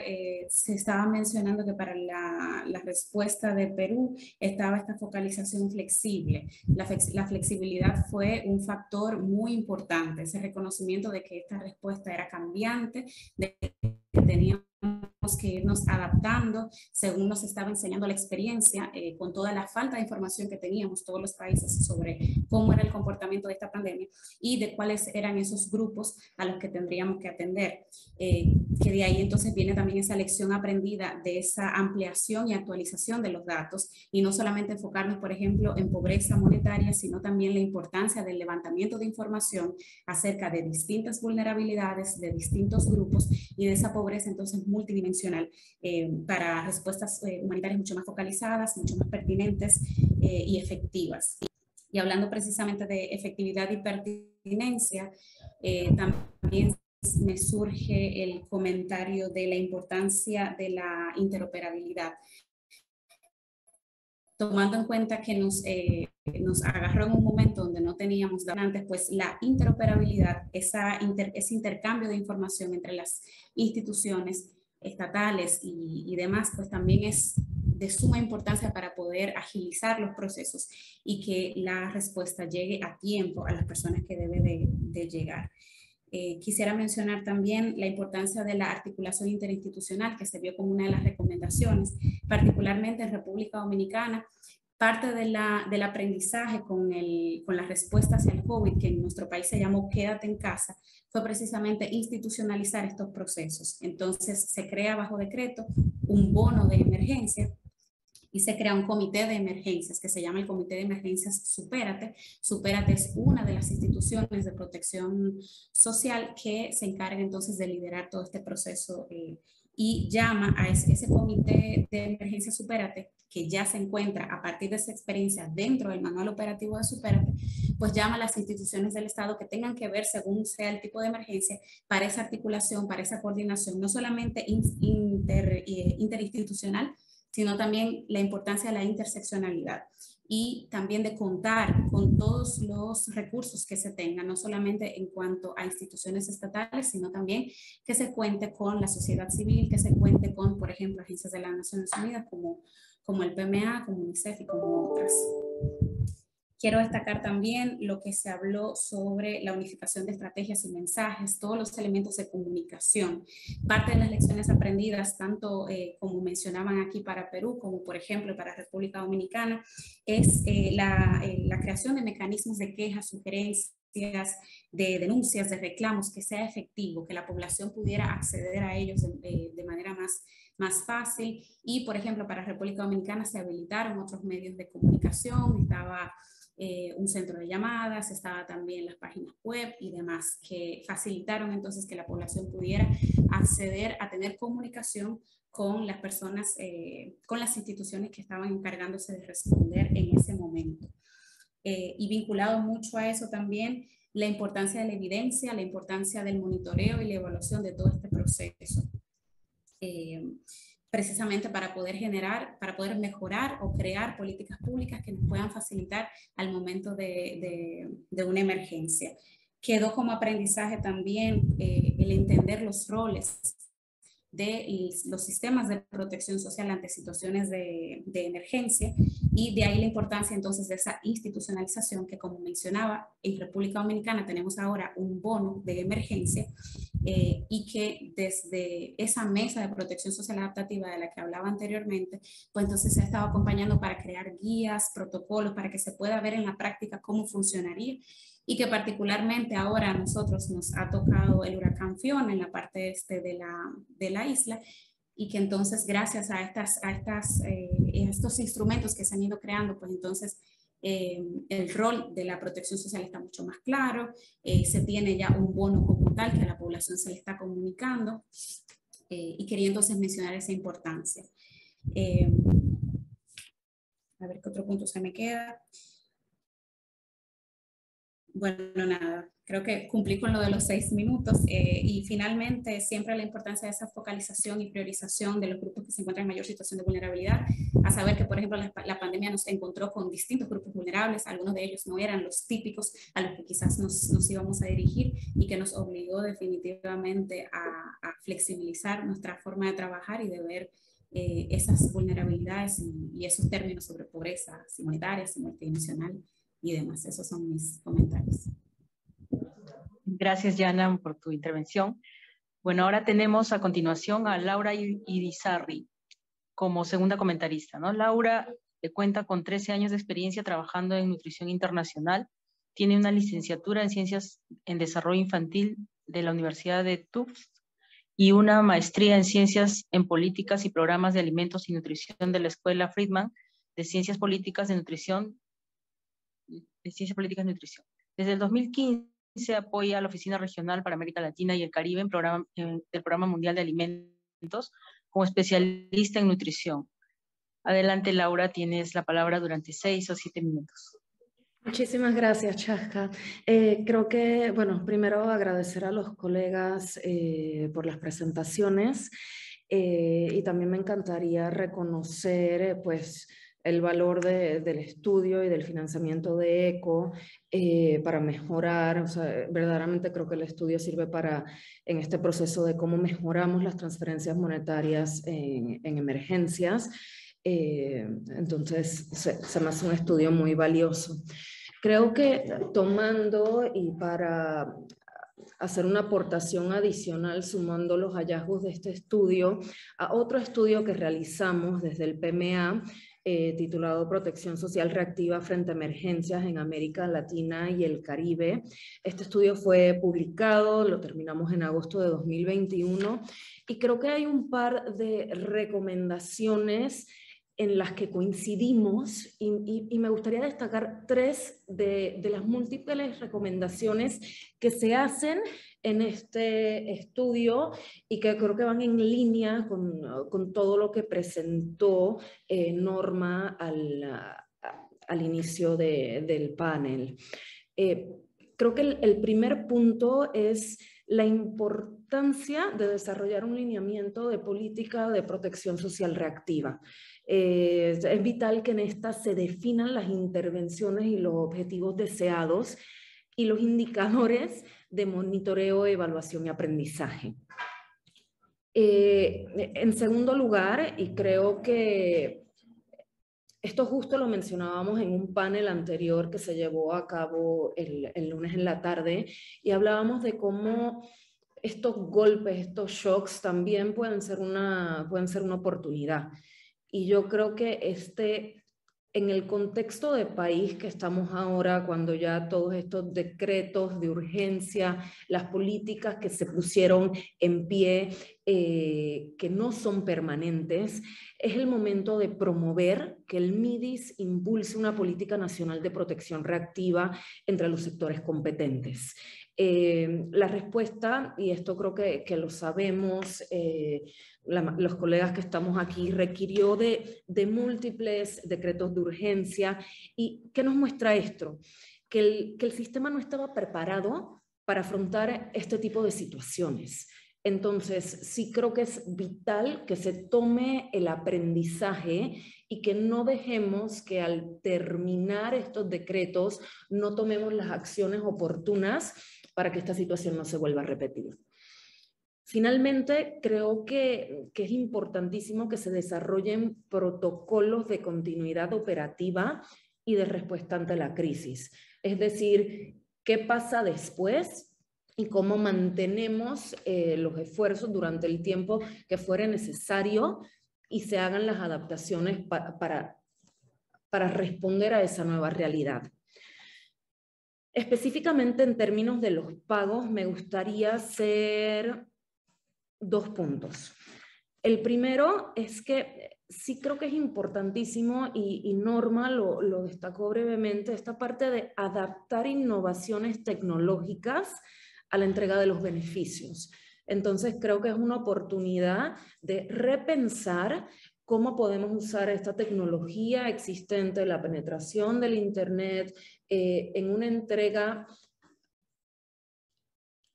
Speaker 5: se estaba mencionando que para la respuesta de Perú estaba esta focalización flexible. La flexibilidad fue un factor muy importante, ese reconocimiento de que esta respuesta era cambiante, de que teníamos que irnos adaptando según nos estaba enseñando la experiencia, con toda la falta de información que teníamos todos los países sobre cómo era el comportamiento de esta pandemia y de cuáles eran esos grupos a los que tendríamos que atender. Que de ahí entonces viene también esa lección aprendida de esa ampliación y actualización de los datos y no solamente enfocarnos, por ejemplo, en pobreza monetaria, sino también la importancia del levantamiento de información acerca de distintas vulnerabilidades, de distintos grupos y de esa pobreza entonces multidimensional para respuestas humanitarias mucho más focalizadas, mucho más pertinentes y efectivas. Y hablando precisamente de efectividad y pertinencia, también me surge el comentario de la importancia de la interoperabilidad. Tomando en cuenta que nos agarró en un momento donde no teníamos antes, pues la interoperabilidad, ese intercambio de información entre las instituciones estatales y demás, pues también es de suma importancia para poder agilizar los procesos y que la respuesta llegue a tiempo a las personas que debe de llegar. Quisiera mencionar también la importancia de la articulación interinstitucional que se vio como una de las recomendaciones, particularmente en República Dominicana, Parte del aprendizaje con la respuesta hacia el COVID, que en nuestro país se llamó Quédate en casa, fue precisamente institucionalizar estos procesos. Entonces se crea bajo decreto un bono de emergencia y se crea un comité de emergencias que se llama el Comité de Emergencias Supérate. Supérate es una de las instituciones de protección social que se encarga entonces de liderar todo este proceso y llama a ese Comité de Emergencias Supérate, que ya se encuentra a partir de esa experiencia dentro del manual operativo de Supérate, pues llama a las instituciones del Estado que tengan que ver según sea el tipo de emergencia para esa articulación, para esa coordinación, no solamente interinstitucional, sino también la importancia de la interseccionalidad y también de contar con todos los recursos que se tengan, no solamente en cuanto a instituciones estatales, sino también que se cuente con la sociedad civil, que se cuente con, por ejemplo, agencias de las Naciones Unidas como el PMA, como UNICEF y como otras. Quiero destacar también lo que se habló sobre la unificación de estrategias y mensajes, todos los elementos de comunicación. Parte de las lecciones aprendidas, tanto como mencionaban aquí para Perú, como por ejemplo para República Dominicana, es la creación de mecanismos de quejas, sugerencias, de denuncias, de reclamos, que sea efectivo, que la población pudiera acceder a ellos de manera más fácil. Y, por ejemplo, para República Dominicana se habilitaron otros medios de comunicación, estaba un centro de llamadas, estaba también las páginas web y demás, que facilitaron entonces que la población pudiera acceder a tener comunicación con las personas, con las instituciones que estaban encargándose de responder en ese momento. Y vinculado mucho a eso también, la importancia de la evidencia, la importancia del monitoreo y la evaluación de todo este proceso. Precisamente para poder mejorar o crear políticas públicas que nos puedan facilitar al momento de una emergencia. Quedó como aprendizaje también el entender los roles de los sistemas de protección social ante situaciones de emergencia, y de ahí la importancia entonces de esa institucionalización que, como mencionaba, en República Dominicana tenemos ahora un bono de emergencia y que desde esa mesa de protección social adaptativa de la que hablaba anteriormente, pues entonces se ha estado acompañando para crear guías, protocolos, para que se pueda ver en la práctica cómo funcionaría, y que particularmente ahora a nosotros nos ha tocado el huracán Fiona en la parte este de la isla, y que entonces gracias a estos instrumentos que se han ido creando, pues entonces el rol de la protección social está mucho más claro, se tiene ya un bono como tal que a la población se le está comunicando, y quería entonces mencionar esa importancia. A ver qué otro punto se me queda. Bueno, nada, creo que cumplí con lo de los 6 minutos y finalmente siempre la importancia de esa focalización y priorización de los grupos que se encuentran en mayor situación de vulnerabilidad, a saber que, por ejemplo, la pandemia nos encontró con distintos grupos vulnerables, algunos de ellos no eran los típicos a los que quizás nos íbamos a dirigir, y que nos obligó definitivamente a flexibilizar nuestra forma de trabajar y de ver esas vulnerabilidades y esos términos sobre pobreza simultánea, multidimensional y demás. Esos son mis comentarios.
Speaker 2: Gracias, Yana, por tu intervención. Bueno, ahora tenemos a continuación a Laura Irizarry como segunda comentarista, ¿no? Laura cuenta con 13 años de experiencia trabajando en nutrición internacional, tiene una licenciatura en Ciencias en Desarrollo Infantil de la Universidad de Tufts y una maestría en Ciencias en Políticas y Programas de Alimentos y Nutrición de la Escuela Friedman de Ciencias Políticas de Nutrición. Desde el 2015 apoya a la Oficina Regional para América Latina y el Caribe en el Programa Mundial de Alimentos como especialista en nutrición. Adelante, Laura, tienes la palabra durante 6 o 7 minutos.
Speaker 6: Muchísimas gracias, Chasca. Creo que, bueno, primero agradecer a los colegas por las presentaciones y también me encantaría reconocer, pues, el valor del estudio y del financiamiento de ECO para mejorar, o sea, verdaderamente creo que el estudio sirve en este proceso de cómo mejoramos las transferencias monetarias en emergencias. Entonces se me hace un estudio muy valioso. Creo que tomando y para hacer una aportación adicional sumando los hallazgos de este estudio a otro estudio que realizamos desde el PMA titulado Protección Social Reactiva frente a emergencias en América Latina y el Caribe. Este estudio fue publicado, lo terminamos en agosto de 2021, y creo que hay un par de recomendaciones en las que coincidimos y me gustaría destacar 3 de las múltiples recomendaciones que se hacen en este estudio y que creo que van en línea con todo lo que presentó Norma al inicio del panel. Creo que el primer punto es la importancia de desarrollar un lineamiento de política de protección social reactiva. Es vital que en esta se definan las intervenciones y los objetivos deseados y los indicadores de monitoreo, evaluación y aprendizaje. En segundo lugar, y creo que esto justo lo mencionábamos en un panel anterior que se llevó a cabo el lunes en la tarde, y hablábamos de cómo estos golpes, estos shocks también pueden ser una oportunidad. Y yo creo que en el contexto de país que estamos ahora, cuando ya todos estos decretos de urgencia, las políticas que se pusieron en pie, que no son permanentes, es el momento de promover que el MIDIS impulse una política nacional de protección reactiva entre los sectores competentes. La respuesta, y esto creo que lo sabemos, los colegas que estamos aquí, requirió de múltiples decretos de urgencia. ¿Y qué nos muestra esto? Que el sistema no estaba preparado para afrontar este tipo de situaciones. Entonces, sí creo que es vital que se tome el aprendizaje y que no dejemos que al terminar estos decretos no tomemos las acciones oportunas para que esta situación no se vuelva a repetir. Finalmente, creo que es importantísimo que se desarrollen protocolos de continuidad operativa y de respuesta ante la crisis. Es decir, ¿qué pasa después? Y cómo mantenemos los esfuerzos durante el tiempo que fuere necesario y se hagan las adaptaciones para responder a esa nueva realidad. Específicamente en términos de los pagos, me gustaría hacer 2 puntos. El primero es que sí creo que es importantísimo, y Norma lo destacó brevemente, esta parte de adaptar innovaciones tecnológicas a la entrega de los beneficios. Entonces creo que es una oportunidad de repensar cómo podemos usar esta tecnología existente, la penetración del Internet, en una entrega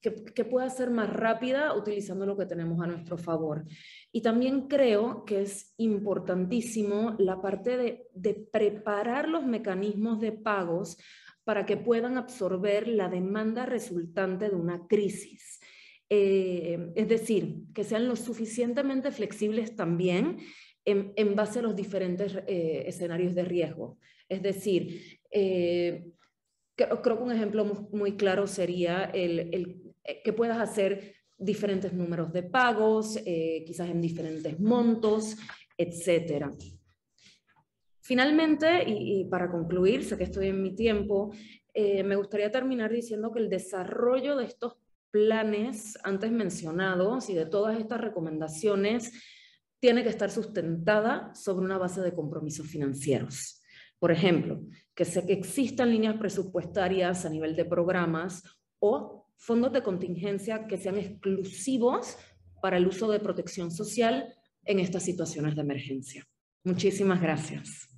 Speaker 6: que pueda ser más rápida utilizando lo que tenemos a nuestro favor. Y también creo que es importantísimo la parte de preparar los mecanismos de pagos para que puedan absorber la demanda resultante de una crisis. Es decir, que sean lo suficientemente flexibles también en base a los diferentes escenarios de riesgo. Es decir, creo que un ejemplo muy claro sería el que puedas hacer diferentes números de pagos, quizás en diferentes montos, etc. Finalmente, y para concluir, sé que estoy en mi tiempo, me gustaría terminar diciendo que el desarrollo de estos planes antes mencionados y de todas estas recomendaciones tiene que estar sustentada sobre una base de compromisos financieros. Por ejemplo, que existan líneas presupuestarias a nivel de programas o fondos de contingencia que sean exclusivos para el uso de protección social en estas situaciones de emergencia. Muchísimas gracias.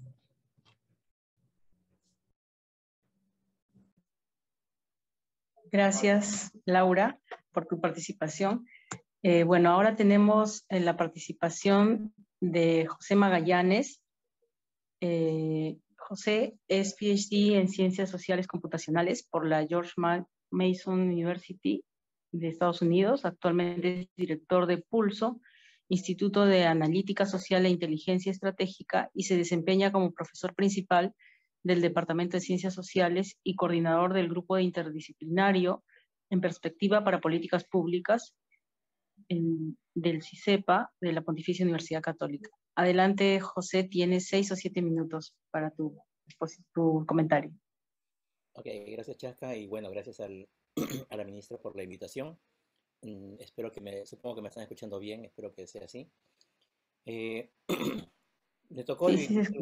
Speaker 2: Gracias, Laura, por tu participación. Bueno, ahora tenemos la participación de José Magallanes. José es PhD en Ciencias Sociales Computacionales por la George Mason University de Estados Unidos. Actualmente es director de Pulso, Instituto de Analítica Social e Inteligencia Estratégica, y se desempeña como profesor principal del Departamento de Ciencias Sociales y coordinador del Grupo Interdisciplinario en Perspectiva para Políticas Públicas del CICEPA de la Pontificia Universidad Católica. Adelante, José, tienes 6 o 7 minutos para tu comentario.
Speaker 7: Ok, gracias Chasca y bueno, gracias a la ministra por la invitación. Espero supongo que me están escuchando bien, espero que sea así. Me tocó
Speaker 2: Sí,
Speaker 7: vivir,
Speaker 2: sí.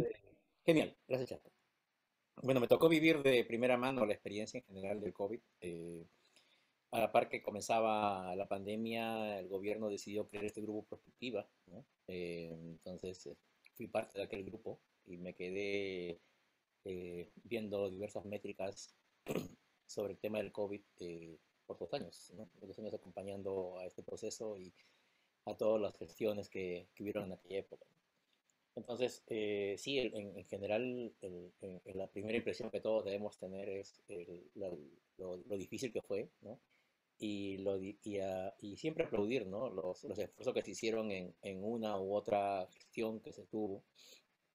Speaker 7: genial, gracias Chasca. Bueno, me tocó vivir de primera mano la experiencia en general del COVID. A la par que comenzaba la pandemia, el gobierno decidió crear este grupo Prospectiva, ¿no? Entonces fui parte de aquel grupo y me quedé viendo diversas métricas sobre el tema del COVID por 2 años, ¿no? 2 años acompañando a este proceso y a todas las gestiones que hubieron en aquella época. Entonces, sí, en general, la primera impresión que todos debemos tener es lo difícil que fue, ¿no? Y siempre aplaudir, ¿no? Los esfuerzos que se hicieron en una u otra gestión que se tuvo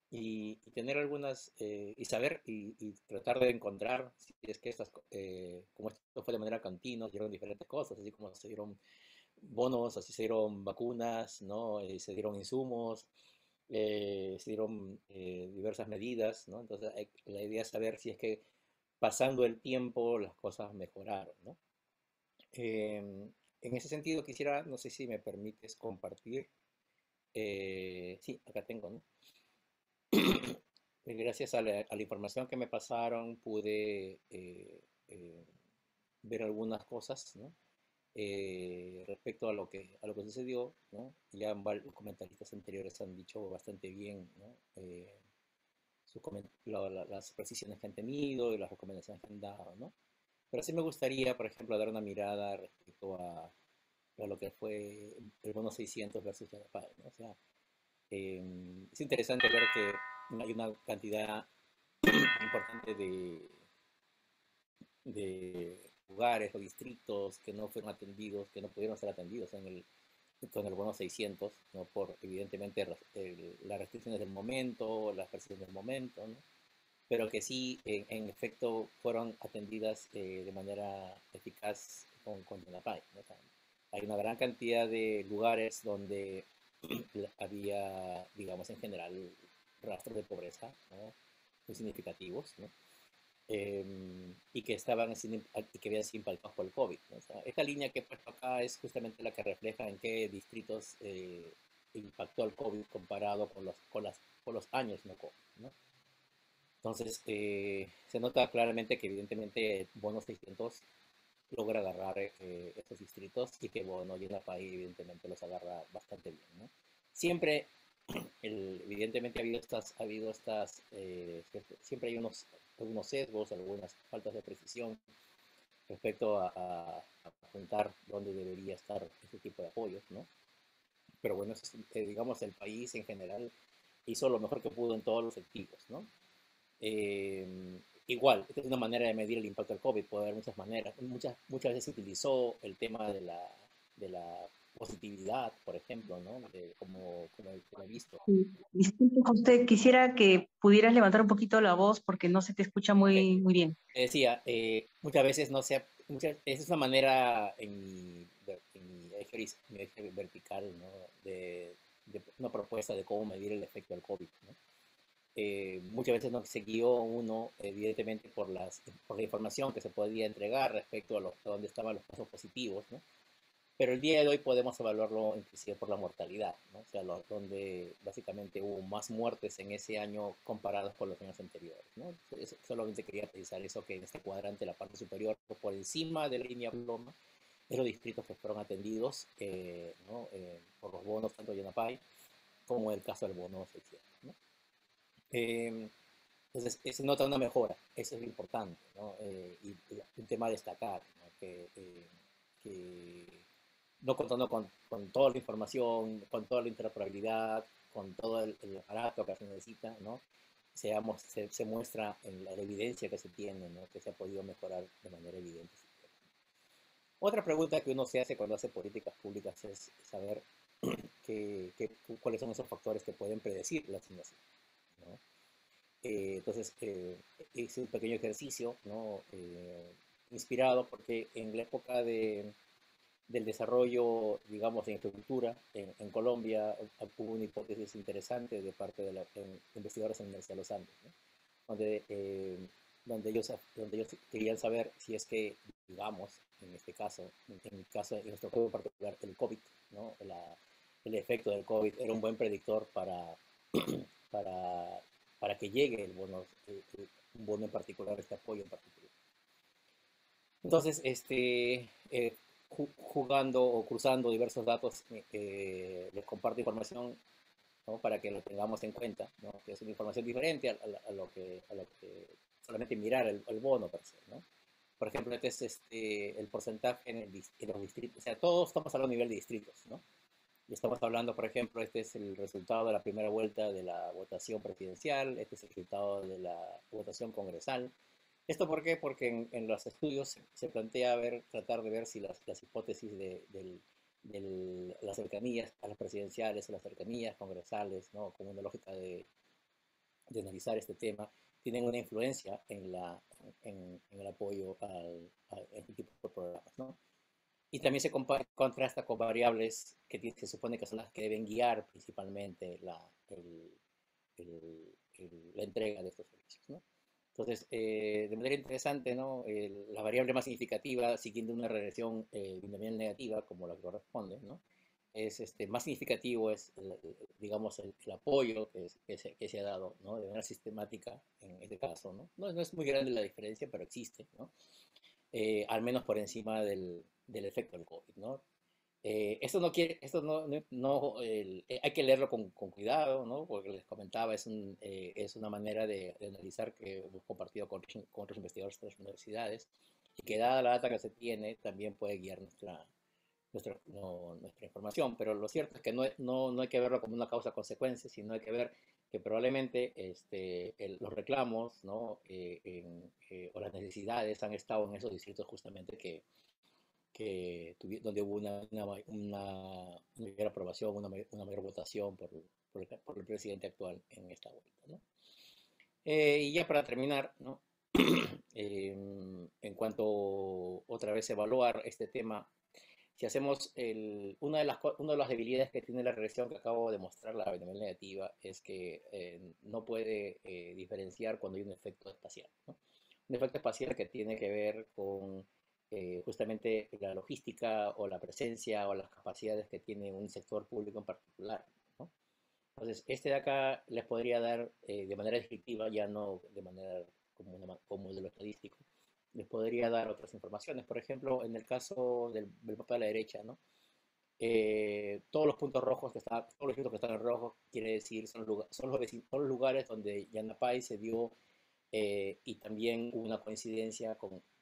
Speaker 7: y tener algunas, y saber y tratar de encontrar si es que como esto fue de manera continua, se dieron diferentes cosas, así como se dieron bonos, así se dieron vacunas, ¿no? Se dieron insumos, se dieron diversas medidas, ¿no? Entonces la idea es saber si es que pasando el tiempo las cosas mejoraron, ¿no? En ese sentido quisiera, no sé si me permites compartir, sí, acá tengo, ¿no? Gracias a la información que me pasaron pude ver algunas cosas, ¿no? Respecto a lo que sucedió, ¿no? Ya varios comentaristas anteriores han dicho bastante bien, ¿no? Las precisiones que han tenido y las recomendaciones que han dado, ¿no? Pero sí me gustaría, por ejemplo, dar una mirada respecto a lo que fue el bono 600 versus Yanapay, ¿no? O sea, es interesante ver que hay una cantidad importante de lugares o distritos que no fueron atendidos, que no pudieron ser atendidos con el bono 600, ¿no? Por evidentemente las restricciones del momento, las restricciones del momento, ¿no? Pero que sí, en efecto, fueron atendidas de manera eficaz con Yanapay, ¿no? O sea, hay una gran cantidad de lugares donde había, digamos, en general, rastros de pobreza, ¿no? Muy significativos, ¿no? Y que y que habían sido impactados por el COVID, ¿no? O sea, esta línea que he puesto acá es justamente la que refleja en qué distritos impactó el COVID comparado con los años no COVID, ¿no? Entonces, se nota claramente que evidentemente Bono 600 logra agarrar estos distritos y que Bono Yanapay evidentemente los agarra bastante bien, ¿no? Siempre, evidentemente siempre hay algunos sesgos, algunas faltas de precisión respecto a apuntar dónde debería estar este tipo de apoyos, ¿no? Pero bueno, digamos, el país en general hizo lo mejor que pudo en todos los sentidos, ¿no? Igual, esta es una manera de medir el impacto del COVID, puede haber muchas maneras. Muchas veces se utilizó el tema de la positividad, por ejemplo, ¿no? Como he visto.
Speaker 2: Disculpe, José, quisiera que pudieras levantar un poquito la voz porque no se te escucha muy bien.
Speaker 7: Decía, muchas veces no sé, esa es una manera en mi eje vertical, ¿no? De una propuesta de cómo medir el efecto del COVID, ¿no? Muchas veces no se guió uno, evidentemente, por la información que se podía entregar respecto a dónde estaban los casos positivos, ¿no? Pero el día de hoy podemos evaluarlo inclusive por la mortalidad, ¿no? O sea, donde básicamente hubo más muertes en ese año comparadas con los años anteriores, ¿no? Solamente quería precisar eso, que en este cuadrante, la parte superior, por encima de la línea Bloma, de los distritos que fueron atendidos, ¿no? Por los bonos, tanto Yanapay como el caso del bono 600, ¿no? Entonces, se nota una mejora, eso es lo importante, ¿no? Y un tema a destacar, ¿no? Que no contando con toda la información, con toda la interoperabilidad, con todo el aparato que se necesita, ¿no? Se muestra en la evidencia que se tiene, ¿no? Que se ha podido mejorar de manera evidente. Otra pregunta que uno se hace cuando hace políticas públicas es saber cuáles son esos factores que pueden predecir la asignación, ¿no? Entonces, hice un pequeño ejercicio, ¿no? Inspirado porque en la época del desarrollo, digamos, de infraestructura en Colombia, hubo una hipótesis interesante de parte de los investigadores en la Universidad de los Andes, ¿no? donde ellos querían saber si es que, digamos, en nuestro caso, en nuestro caso particular, el COVID, ¿no? El efecto del COVID era un buen predictor para que llegue un bono en particular, este apoyo en particular. Entonces, jugando o cruzando diversos datos, les comparto información, ¿no? Para que lo tengamos en cuenta, ¿no? Que es una información diferente a lo que solamente mirar el bono per se, ¿no? Por ejemplo, este es el porcentaje en los distritos, o sea, todos estamos hablando a nivel de distritos, ¿no? Y estamos hablando, por ejemplo, este es el resultado de la primera vuelta de la votación presidencial, este es el resultado de la votación congresal. ¿Esto por qué? Porque en los estudios se plantea tratar de ver si las hipótesis de las cercanías a las presidenciales, a las cercanías congresales, ¿no? Como una lógica de analizar este tema, tienen una influencia en el apoyo a este tipo de programas, ¿no? Y también se contrasta con variables que se supone que son las que deben guiar principalmente la entrega de estos servicios, ¿no? Entonces, de manera interesante, ¿no? La variable más significativa, siguiendo una regresión binomial negativa, como la que corresponde, ¿no? Más significativo es, digamos, el apoyo que se ha dado, ¿no? De manera sistemática en este caso, ¿no? No es muy grande la diferencia, pero existe, ¿no? Al menos por encima del efecto del COVID, ¿no? Esto hay que leerlo con cuidado, ¿no? Porque les comentaba, es una manera de analizar que hemos compartido con otros investigadores de otras universidades, y que dada la data que se tiene, también puede guiar nuestra información. Pero lo cierto es que no hay que verlo como una causa-consecuencia, sino hay que ver que probablemente los reclamos, ¿no? O las necesidades han estado en esos distritos justamente donde hubo una mayor aprobación, una mayor votación por el presidente actual en esta vuelta, ¿no? Y ya para terminar, ¿no? En cuanto otra vez evaluar este tema, si hacemos una de las debilidades que tiene la regresión que acabo de mostrar, la binomial negativa, es que no puede diferenciar cuando hay un efecto espacial, ¿no? Un efecto espacial que tiene que ver con justamente la logística o la presencia o las capacidades que tiene un sector público en particular, ¿no? Entonces, de acá les podría dar de manera descriptiva, ya no de manera como de lo estadístico, les podría dar otras informaciones. Por ejemplo, en el caso del mapa de la derecha, ¿no? Todos los puntos rojos todos los puntos que están en rojo, quiere decir, son los lugares donde Yanapay se dio, y también hubo una coincidencia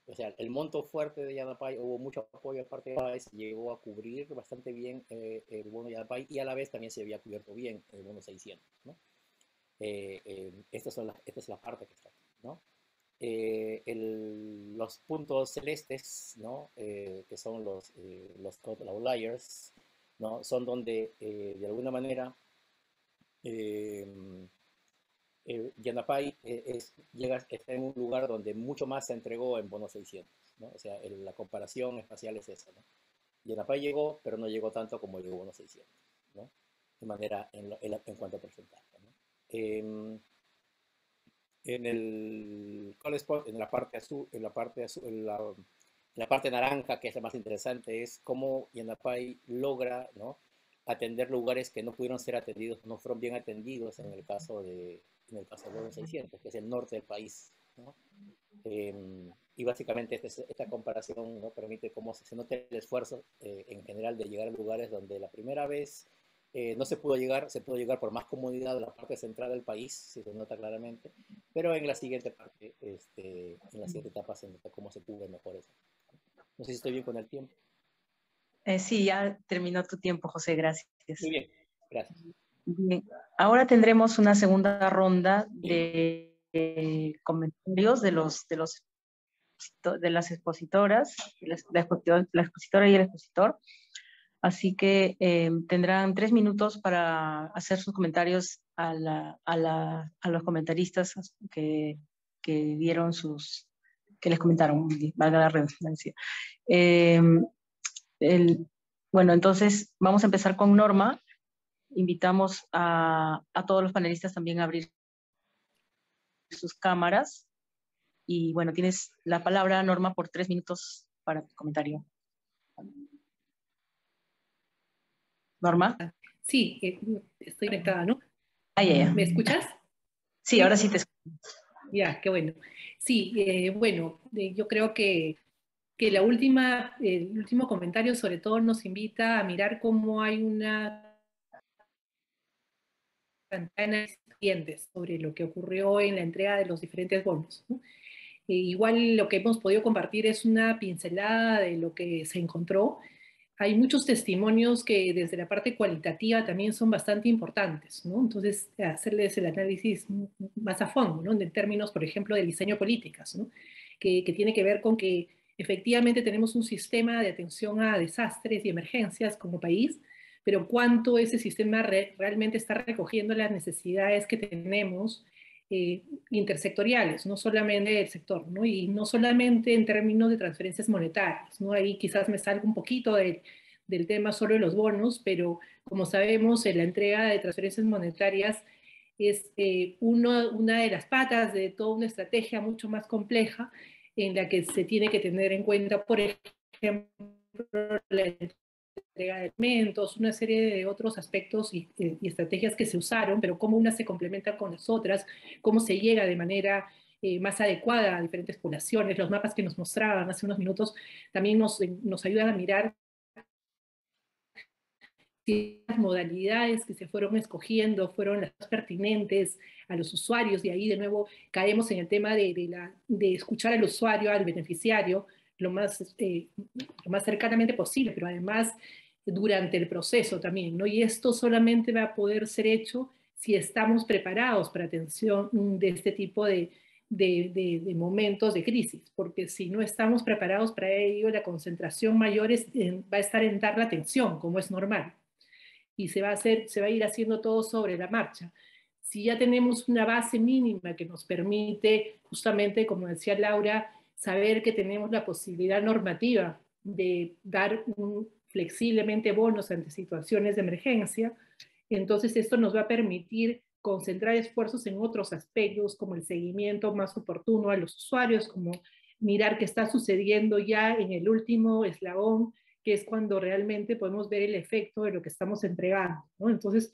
Speaker 7: o sea, el monto fuerte de Yanapay, hubo mucho apoyo de parte de Yanapay, se llegó a cubrir bastante bien el bono Yanapay, y a la vez también se había cubierto bien el bono 600, ¿no? Esta es la parte que está aquí, ¿no? Los puntos celestes, ¿no? Que son los outliers, ¿no? Son donde de alguna manera Yanapay está en un lugar donde mucho más se entregó en bono 600, ¿no? O sea, la comparación espacial es esa, ¿no? Yanapay llegó, pero no llegó tanto como llegó bono 600, ¿no? De manera en cuanto a porcentaje, ¿no? En la parte azul, en la parte naranja, que es la más interesante, es cómo Yanapay logra, ¿no? Atender lugares que no pudieron ser atendidos, no fueron bien atendidos en el caso de bono 600, que es el norte del país, ¿no? Y básicamente esta comparación, ¿no? Permite cómo se nota el esfuerzo en general de llegar a lugares donde la primera vez no se pudo llegar por más comodidad a la parte central del país, si se nota claramente, pero en la siguiente parte, en la siguiente etapa se nota cómo se cubre mejor eso. No sé si estoy bien con el tiempo.
Speaker 2: Sí, ya terminó tu tiempo, José, gracias.
Speaker 7: Muy bien, gracias.
Speaker 2: Bien. Ahora tendremos una segunda ronda de comentarios de las expositoras, la expositora y el expositor. Así que tendrán 3 minutos para hacer sus comentarios a los comentaristas que dieron que les comentaron, valga la redundancia. Bueno, entonces vamos a empezar con Norma. Invitamos a todos los panelistas también a abrir sus cámaras. Y bueno, tienes la palabra, Norma, por 3 minutos para tu comentario. Norma.
Speaker 3: Sí, estoy conectada, ¿no?
Speaker 2: Ya.
Speaker 3: ¿Me escuchas?
Speaker 2: Sí, ahora sí te escucho.
Speaker 3: Ya, qué bueno. Sí, bueno, yo creo que el último comentario sobre todo nos invita a mirar cómo hay una ventana sobre lo que ocurrió en la entrega de los diferentes bonos, ¿no? Igual lo que hemos podido compartir es una pincelada de lo que se encontró. Hay muchos testimonios que desde la parte cualitativa también son bastante importantes, ¿no? Entonces, hacerles el análisis más a fondo, ¿no? En términos, por ejemplo, del diseño de políticas, ¿no? Que tiene que ver con que efectivamente tenemos un sistema de atención a desastres y emergencias como país, pero cuánto ese sistema realmente está recogiendo las necesidades que tenemos intersectoriales, no solamente del sector, ¿no? Y no solamente en términos de transferencias monetarias, ¿no? Ahí quizás me salgo un poquito del tema solo de los bonos, pero como sabemos, la entrega de transferencias monetarias es una de las patas de toda una estrategia mucho más compleja en la que se tiene que tener en cuenta, por ejemplo, la entrega de alimentos, una serie de otros aspectos y estrategias que se usaron, pero cómo unas se complementan con las otras, cómo se llega de manera más adecuada a diferentes poblaciones. Los mapas que nos mostraban hace unos minutos también nos ayudan a mirar si las modalidades que se fueron escogiendo fueron las más pertinentes a los usuarios, y ahí de nuevo caemos en el tema de escuchar al usuario, al beneficiario, lo más cercanamente posible, pero además durante el proceso también, ¿no? Y esto solamente va a poder ser hecho si estamos preparados para atención de este tipo de momentos de crisis, porque si no estamos preparados para ello, la concentración mayor va a estar en dar la atención, como es normal, y se va a ir haciendo todo sobre la marcha. Si ya tenemos una base mínima que nos permite, justamente, como decía Laura, saber que tenemos la posibilidad normativa de dar flexiblemente bonos ante situaciones de emergencia, entonces esto nos va a permitir concentrar esfuerzos en otros aspectos, como el seguimiento más oportuno a los usuarios, como mirar qué está sucediendo ya en el último eslabón, que es cuando realmente podemos ver el efecto de lo que estamos entregando, ¿no? Entonces,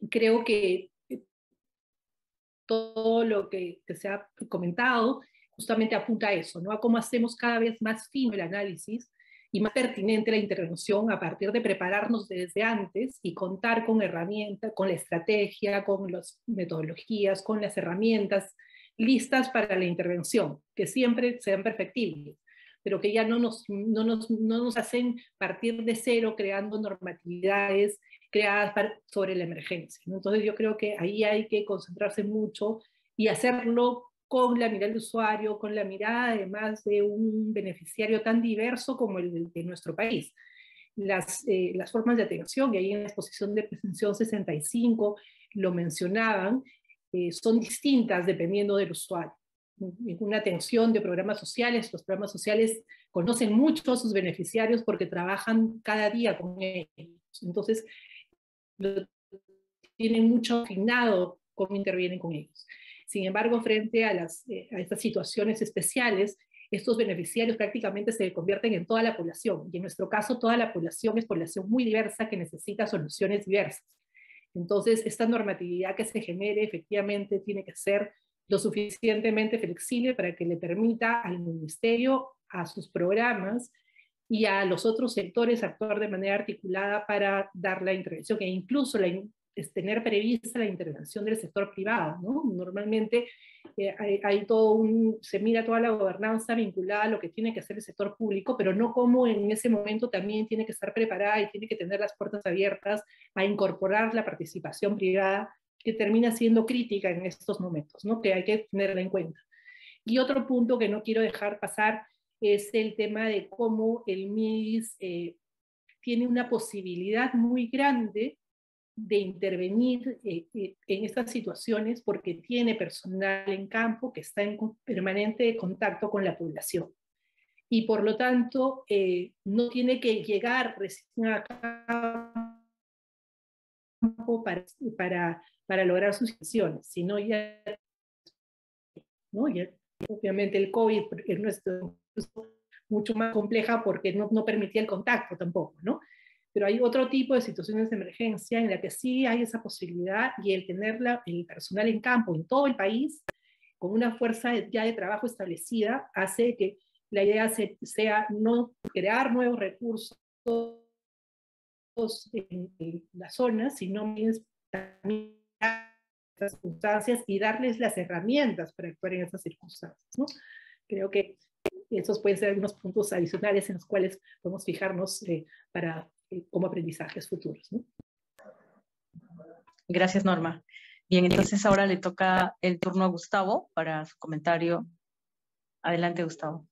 Speaker 3: creo que todo lo que se ha comentado justamente apunta a eso, ¿no? A cómo hacemos cada vez más fino el análisis y más pertinente la intervención a partir de prepararnos desde antes y contar con herramientas, con la estrategia, con las metodologías, con las herramientas listas para la intervención, que siempre sean perfectibles, pero que ya no nos hacen partir de cero creando normatividades creadas sobre la emergencia, ¿no? Entonces yo creo que ahí hay que concentrarse mucho y hacerlo con la mirada del usuario, con la mirada además de un beneficiario tan diverso como el de nuestro país. Las formas de atención, y ahí en la exposición de presención 65 lo mencionaban, son distintas dependiendo del usuario. Una atención de programas sociales, los programas sociales conocen mucho a sus beneficiarios porque trabajan cada día con ellos. Entonces, tienen mucho afinado cómo intervienen con ellos. Sin embargo, frente a estas situaciones especiales, estos beneficiarios prácticamente se convierten en toda la población, y en nuestro caso toda la población es población muy diversa que necesita soluciones diversas. Entonces, esta normatividad que se genere efectivamente tiene que ser lo suficientemente flexible para que le permita al ministerio, a sus programas y a los otros sectores actuar de manera articulada para dar la intervención, e incluso tener prevista la intervención del sector privado, ¿no? Normalmente se mira toda la gobernanza vinculada a lo que tiene que hacer el sector público, pero no como en ese momento también tiene que estar preparada y tiene que tener las puertas abiertas a incorporar la participación privada, que termina siendo crítica en estos momentos, ¿no? Que hay que tenerla en cuenta. Y otro punto que no quiero dejar pasar es el tema de cómo el MIDIS tiene una posibilidad muy grande de intervenir en estas situaciones porque tiene personal en campo que está en permanente contacto con la población. y por lo tanto no tiene que llegar recién a campo para lograr sus intenciones, sino ya, ¿no? Ya, obviamente el COVID es mucho más compleja porque no permitía el contacto tampoco, ¿no? Pero hay otro tipo de situaciones de emergencia en la que sí hay esa posibilidad, y el tener el personal en campo en todo el país, con una fuerza ya de trabajo establecida, hace que la idea sea no crear nuevos recursos en la zona, sino también las circunstancias y darles las herramientas para actuar en esas circunstancias, ¿no? Creo que esos pueden ser algunos puntos adicionales en los cuales podemos fijarnos como aprendizajes futuros, ¿no?
Speaker 2: Gracias, Norma. Bien, entonces ahora le toca el turno a Gustavo para su comentario. Adelante, Gustavo.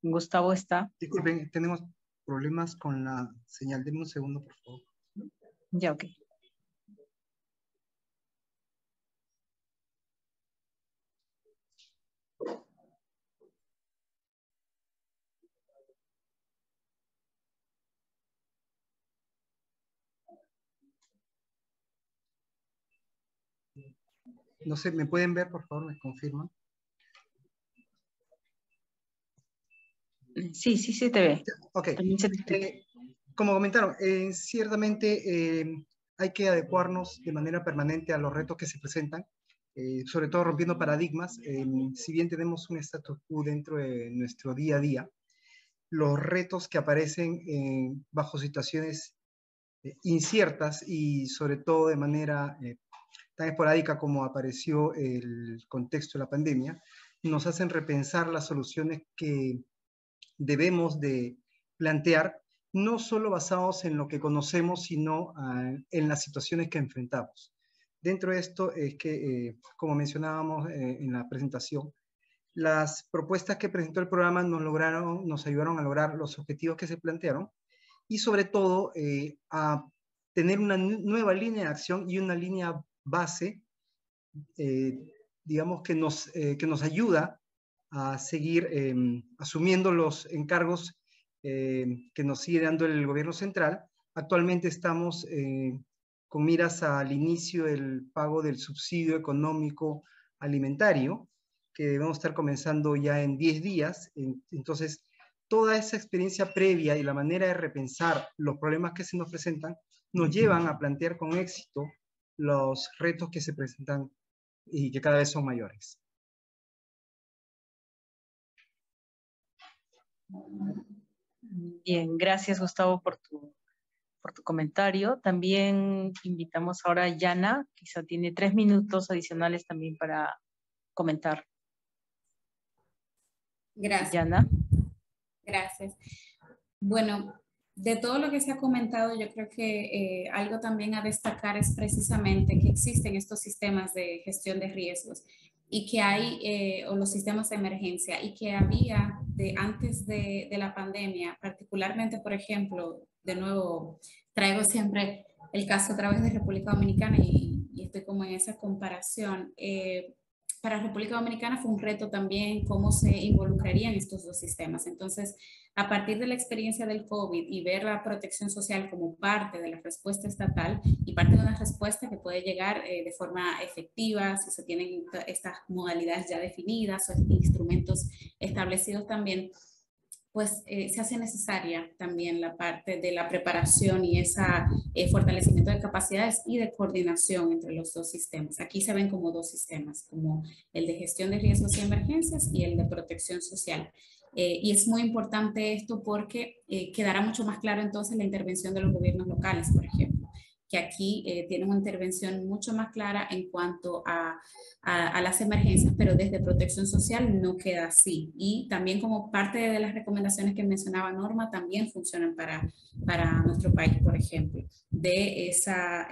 Speaker 2: Gustavo está.
Speaker 4: Disculpen, tenemos problemas con la señal. Denme un segundo, por favor.
Speaker 2: Ya, ok.
Speaker 4: No sé, ¿me pueden ver, por favor? ¿Me confirman?
Speaker 2: Sí, se te ve.
Speaker 4: Ok. Como comentaron, ciertamente hay que adecuarnos de manera permanente a los retos que se presentan, sobre todo rompiendo paradigmas. Si bien tenemos un status quo dentro de nuestro día a día, los retos que aparecen bajo situaciones inciertas y sobre todo de manera tan esporádica como apareció el contexto de la pandemia, nos hacen repensar las soluciones que debemos de plantear, no solo basados en lo que conocemos, sino en las situaciones que enfrentamos. Dentro de esto es que, como mencionábamos en la presentación, las propuestas que presentó el programa nos ayudaron a lograr los objetivos que se plantearon, y sobre todo a tener una nueva línea de acción y una línea base, digamos, que nos ayuda a seguir asumiendo los encargos que nos sigue dando el gobierno central. Actualmente estamos con miras al inicio del pago del subsidio económico alimentario, que debemos estar comenzando ya en 10 días. Entonces, toda esa experiencia previa y la manera de repensar los problemas que se nos presentan nos llevan a plantear con éxito los retos que se presentan y que cada vez son mayores.
Speaker 2: Bien, gracias, Gustavo, por tu comentario. También invitamos ahora a Yana, quizá tiene 3 minutos adicionales también para comentar.
Speaker 5: Gracias.
Speaker 2: Yana.
Speaker 5: Gracias. Bueno, de todo lo que se ha comentado, yo creo que algo también a destacar es precisamente que existen estos sistemas de gestión de riesgos y que hay, o los sistemas de emergencia, y que había antes de la pandemia, particularmente, por ejemplo, de nuevo, traigo siempre el caso a través de República Dominicana y estoy como en esa comparación. Para República Dominicana fue un reto también cómo se involucrarían estos dos sistemas. Entonces, a partir de la experiencia del COVID y ver la protección social como parte de la respuesta estatal y parte de una respuesta que puede llegar de forma efectiva si se tienen estas modalidades ya definidas o instrumentos establecidos también, pues se hace necesaria también la parte de la preparación y ese fortalecimiento de capacidades y de coordinación entre los dos sistemas. Aquí se ven como dos sistemas, como el de gestión de riesgos y emergencias y el de protección social. Y es muy importante esto porque quedará mucho más claro entonces la intervención de los gobiernos locales, por ejemplo, que aquí tienen una intervención mucho más clara en cuanto a las emergencias, pero desde protección social no queda así. Y también como parte de las recomendaciones que mencionaba Norma, también funcionan para nuestro país, por ejemplo, de esa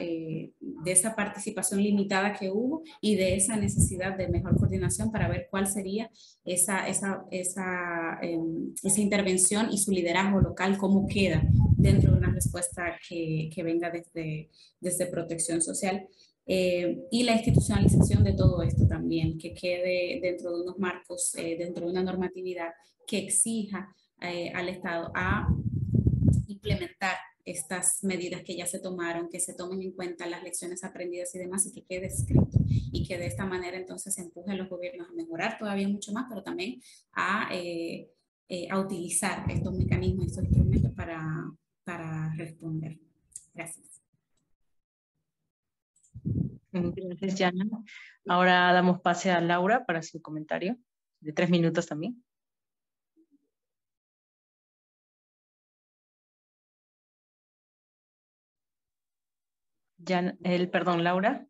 Speaker 5: participación limitada que hubo y de esa necesidad de mejor coordinación para ver cuál sería esa intervención y su liderazgo local, cómo queda dentro de una respuesta que venga desde protección social. Y la institucionalización de todo esto también, que quede dentro de unos marcos, dentro de una normatividad que exija al Estado a implementar estas medidas que ya se tomaron, que se tomen en cuenta las lecciones aprendidas y demás, y que quede escrito, y que de esta manera entonces empuje a los gobiernos a mejorar todavía mucho más, pero también a utilizar estos mecanismos, estos instrumentos para responder. Gracias.
Speaker 2: Gracias, Yana. Ahora damos pase a Laura para su comentario, de 3 minutos también. Perdón, Laura.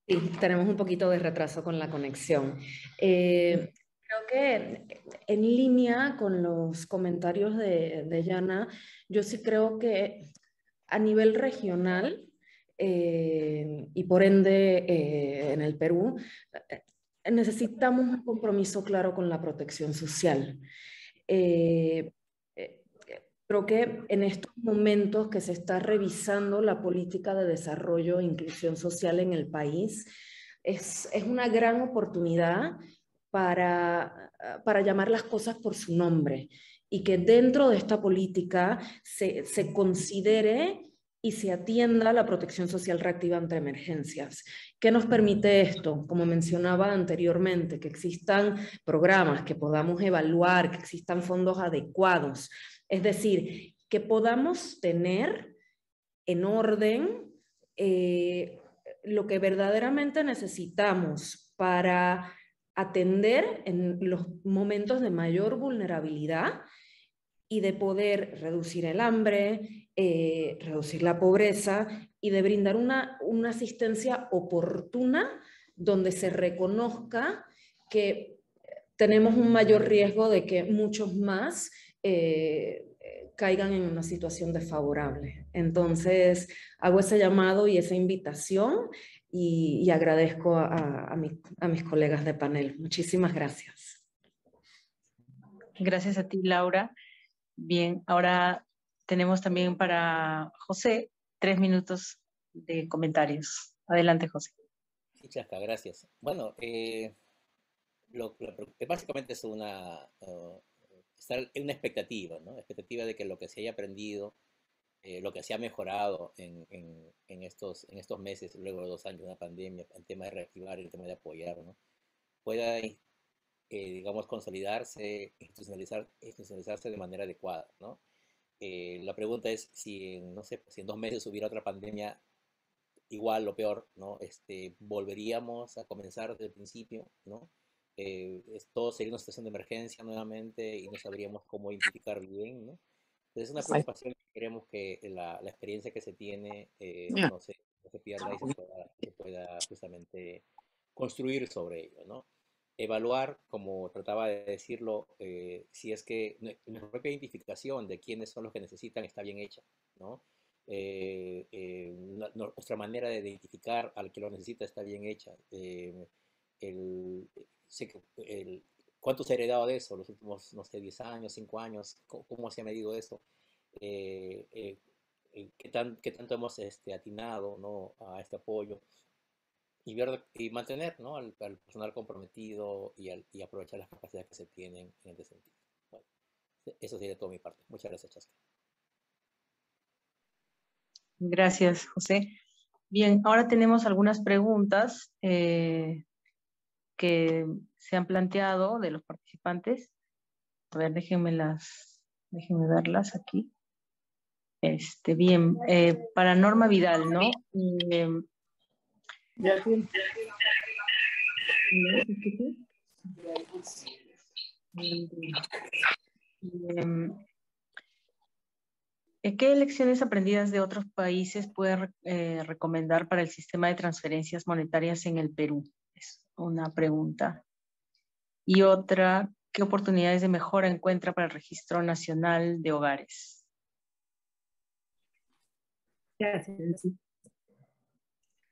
Speaker 6: Sí, tenemos un poquito de retraso con la conexión. Creo que en línea con los comentarios de Yana, yo sí creo que a nivel regional y por ende en el Perú, necesitamos un compromiso claro con la protección social. Creo que en estos momentos que se está revisando la política de desarrollo e inclusión social en el país, es una gran oportunidad para llamar las cosas por su nombre y que dentro de esta política se considere y se atienda la protección social reactiva ante emergencias. ¿Qué nos permite esto? Como mencionaba anteriormente, que existan programas, que podamos evaluar, que existan fondos adecuados. Es decir, que podamos tener en orden lo que verdaderamente necesitamos para atender en los momentos de mayor vulnerabilidad y de poder reducir el hambre, reducir la pobreza y de brindar una asistencia oportuna donde se reconozca que tenemos un mayor riesgo de que muchos más caigan en una situación desfavorable. Entonces, hago ese llamado y esa invitación y agradezco a mis colegas de panel. Muchísimas gracias.
Speaker 2: Gracias a ti, Laura. Bien, ahora tenemos también para José 3 minutos de comentarios. Adelante, José.
Speaker 7: Sí, Chasca, gracias. Bueno, básicamente es estar en una expectativa, ¿no? Expectativa de que lo que se haya aprendido, lo que se ha mejorado en estos meses, luego de 2 años de una pandemia, el tema de reactivar, el tema de apoyar, ¿no? Pueda, digamos, consolidarse, institucionalizarse de manera adecuada, ¿no? La pregunta es si, no sé, si en 2 meses hubiera otra pandemia igual o peor, ¿no? Volveríamos a comenzar desde el principio, ¿no? Todo sería una situación de emergencia nuevamente y no sabríamos cómo identificar bien, ¿no? Entonces es una preocupación que queremos que la experiencia que se tiene no se pierda y se pueda justamente construir sobre ello, ¿no? Evaluar, como trataba de decirlo, si es que nuestra propia identificación de quiénes son los que necesitan está bien hecha, ¿no? Nuestra manera de identificar al que lo necesita está bien hecha. ¿Cuánto se ha heredado de eso los últimos, no sé, 10 años, 5 años? ¿Cómo se ha medido eso? ¿Qué tanto hemos atinado, ¿no?, a este apoyo? Y mantener, ¿no?, al personal comprometido y aprovechar las capacidades que se tienen en este sentido. Bueno, eso sería todo mi parte. Muchas gracias, Chasca.
Speaker 2: Gracias, José. Bien, ahora tenemos algunas preguntas que se han planteado de los participantes. A ver, déjenme verlas aquí. Bien, para Norma Vidal, ¿no? ¿Qué lecciones aprendidas de otros países puede recomendar para el sistema de transferencias monetarias en el Perú? Es una pregunta. Y otra, ¿qué oportunidades de mejora encuentra para el Registro Nacional de Hogares?
Speaker 3: Gracias.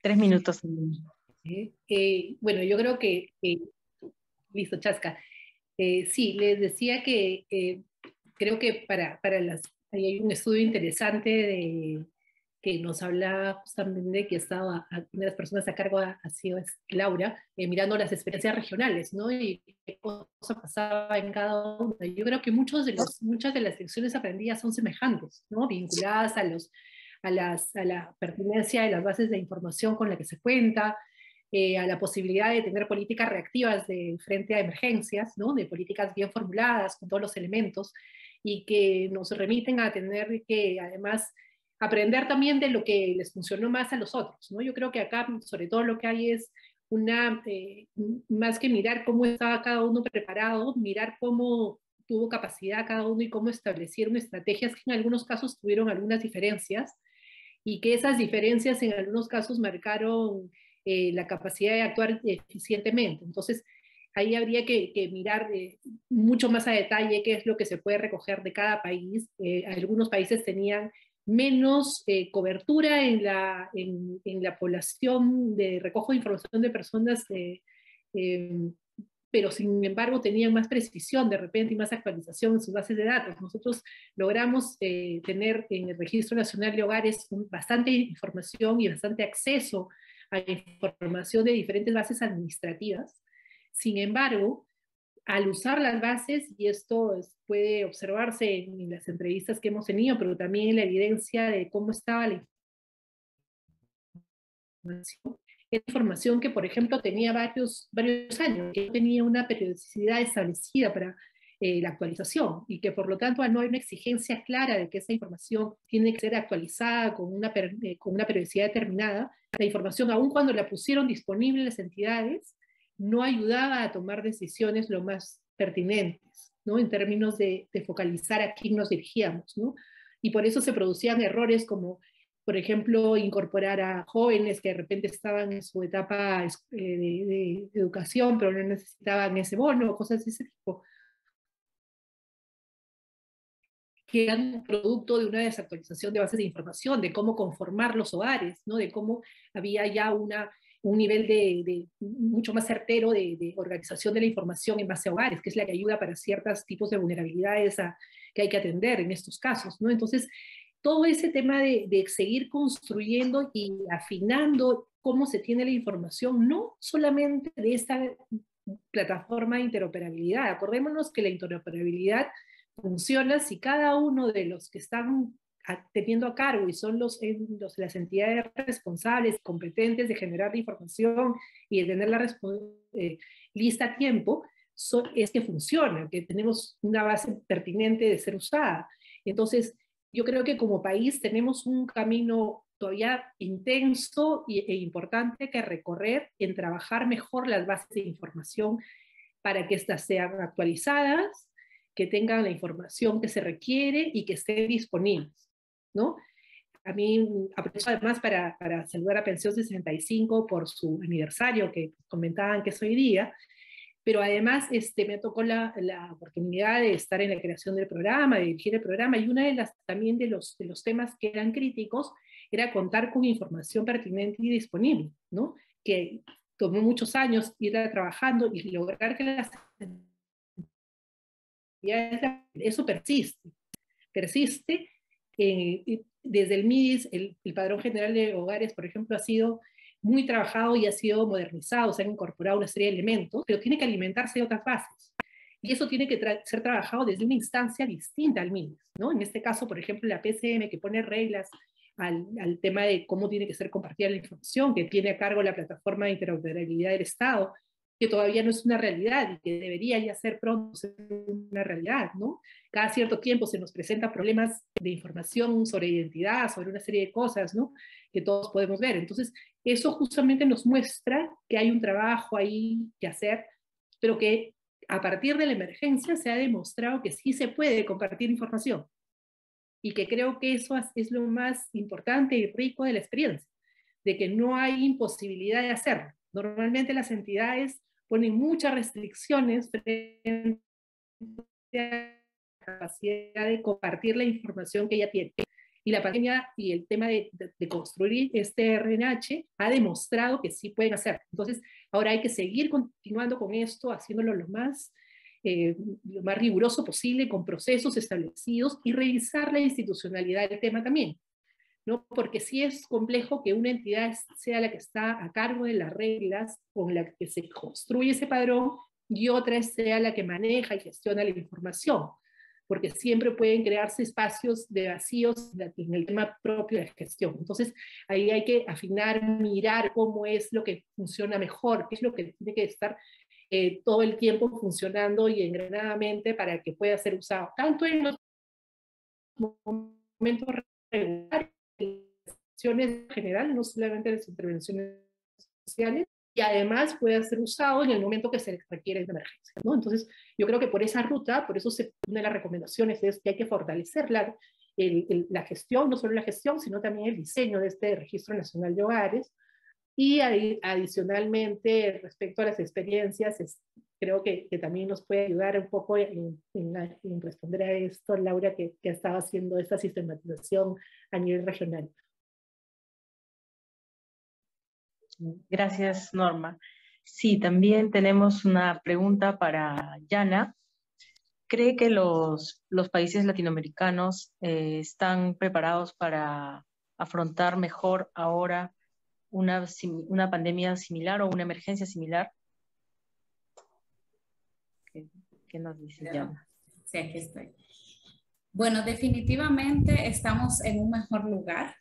Speaker 2: 3 minutos.
Speaker 3: Bueno, yo creo que listo, Chasca. Sí, les decía que creo que para Ahí hay un estudio interesante que nos habla justamente de que estaba una de las personas a cargo ha sido Laura, mirando las experiencias regionales, ¿no? Y qué cosa pasaba en cada una. Yo creo que muchas de las lecciones aprendidas son semejantes, ¿no? Vinculadas a la pertinencia de las bases de información con la que se cuenta, a la posibilidad de tener políticas reactivas frente a emergencias, ¿no? De políticas bien formuladas, con todos los elementos, y que nos remiten a tener que, además, aprender también de lo que les funcionó más a los otros, ¿no? Yo creo que acá, sobre todo, lo que hay es más que mirar cómo estaba cada uno preparado, mirar cómo tuvo capacidad cada uno y cómo establecieron estrategias que en algunos casos tuvieron algunas diferencias, y que esas diferencias en algunos casos marcaron la capacidad de actuar eficientemente. Entonces, ahí habría que mirar mucho más a detalle qué es lo que se puede recoger de cada país. Algunos países tenían menos cobertura en la población de recojo de información de personas, pero sin embargo tenían más precisión de repente y más actualización en sus bases de datos. Nosotros logramos tener en el Registro Nacional de Hogares bastante información y bastante acceso a información de diferentes bases administrativas. Sin embargo, al usar las bases, y esto puede observarse en las entrevistas que hemos tenido, pero también en la evidencia de cómo estaba la información que, por ejemplo, tenía varios años, que no tenía una periodicidad establecida para la actualización, y que por lo tanto no hay una exigencia clara de que esa información tiene que ser actualizada con una periodicidad determinada. La información, aun cuando la pusieron disponible las entidades, no ayudaba a tomar decisiones lo más pertinentes, ¿no? En términos de focalizar a quién nos dirigíamos, ¿no? Y por eso se producían errores como, por ejemplo, incorporar a jóvenes que de repente estaban en su etapa de educación, pero no necesitaban ese bono, cosas de ese tipo, que eran producto de una desactualización de bases de información, de cómo conformar los hogares, ¿no? De cómo había ya un nivel mucho más certero de organización de la información en base a hogares, que es la que ayuda para ciertos tipos de vulnerabilidades que hay que atender en estos casos, ¿no? Entonces, todo ese tema de seguir construyendo y afinando cómo se tiene la información, no solamente de esta plataforma de interoperabilidad. Acordémonos que la interoperabilidad funciona si cada uno de los que están teniendo a cargo y son las entidades responsables, competentes de generar la información y de tener la lista a tiempo, es que funciona, que tenemos una base pertinente de ser usada. Entonces, yo creo que como país tenemos un camino todavía intenso e importante que recorrer en trabajar mejor las bases de información para que éstas sean actualizadas, que tengan la información que se requiere y que estén disponibles, ¿no? A mí aprovecho además para saludar a Pensión 65 por su aniversario, que comentaban que es hoy día, pero además me tocó la oportunidad de estar en la creación del programa, de dirigir el programa, y una también de los temas que eran críticos era contar con información pertinente y disponible, ¿no? Que tomó muchos años ir trabajando y lograr que eso persiste. Desde el MIDIS, el Padrón General de Hogares, por ejemplo, ha sido muy trabajado y ha sido modernizado, se han incorporado una serie de elementos, pero tiene que alimentarse de otras bases. Y eso tiene que ser trabajado desde una instancia distinta al MIDIS, ¿no? En este caso, por ejemplo, la PCM, que pone reglas al tema de cómo tiene que ser compartida la información, que tiene a cargo la plataforma de interoperabilidad del Estado, que todavía no es una realidad y que debería ya ser pronto una realidad, ¿no? Cada cierto tiempo se nos presentan problemas de información sobre identidad, sobre una serie de cosas, ¿no? Que todos podemos ver. Entonces, eso justamente nos muestra que hay un trabajo ahí que hacer, pero que a partir de la emergencia se ha demostrado que sí se puede compartir información. Y que creo que eso es lo más importante y rico de la experiencia, de que no hay imposibilidad de hacerlo. Normalmente las entidades ponen muchas restricciones frente a la capacidad de compartir la información que ya tienen. Y la pandemia y el tema de construir este RNH ha demostrado que sí pueden hacer. Entonces, ahora hay que seguir continuando con esto, haciéndolo lo más lo más riguroso posible, con procesos establecidos, y revisar la institucionalidad del tema también, ¿no? Porque sí es complejo que una entidad sea la que está a cargo de las reglas con las que se construye ese padrón y otra sea la que maneja y gestiona la información, porque siempre pueden crearse espacios de vacíos en el tema propio de la gestión. Entonces, ahí hay que afinar, mirar cómo es lo que funciona mejor, qué es lo que tiene que estar todo el tiempo funcionando y engranadamente para que pueda ser usado, tanto en los momentos regulares, en general, no solamente en las intervenciones sociales, y además puede ser usado en el momento que se requiere de emergencia, ¿no? Entonces, yo creo que por esa ruta, por eso una de las recomendaciones es que hay que fortalecer la gestión, no solo la gestión, sino también el diseño de este Registro Nacional de Hogares, y adicionalmente, respecto a las experiencias, creo que también nos puede ayudar un poco en responder a esto, Laura, que ha estado haciendo esta sistematización a nivel regional.
Speaker 2: Gracias, Norma. Sí, también tenemos una pregunta para Yana. ¿Cree que los países latinoamericanos están preparados para afrontar mejor ahora una pandemia similar o una emergencia similar? ¿Qué nos dice Yana?
Speaker 5: Sí, aquí estoy. Bueno, definitivamente estamos en un mejor lugar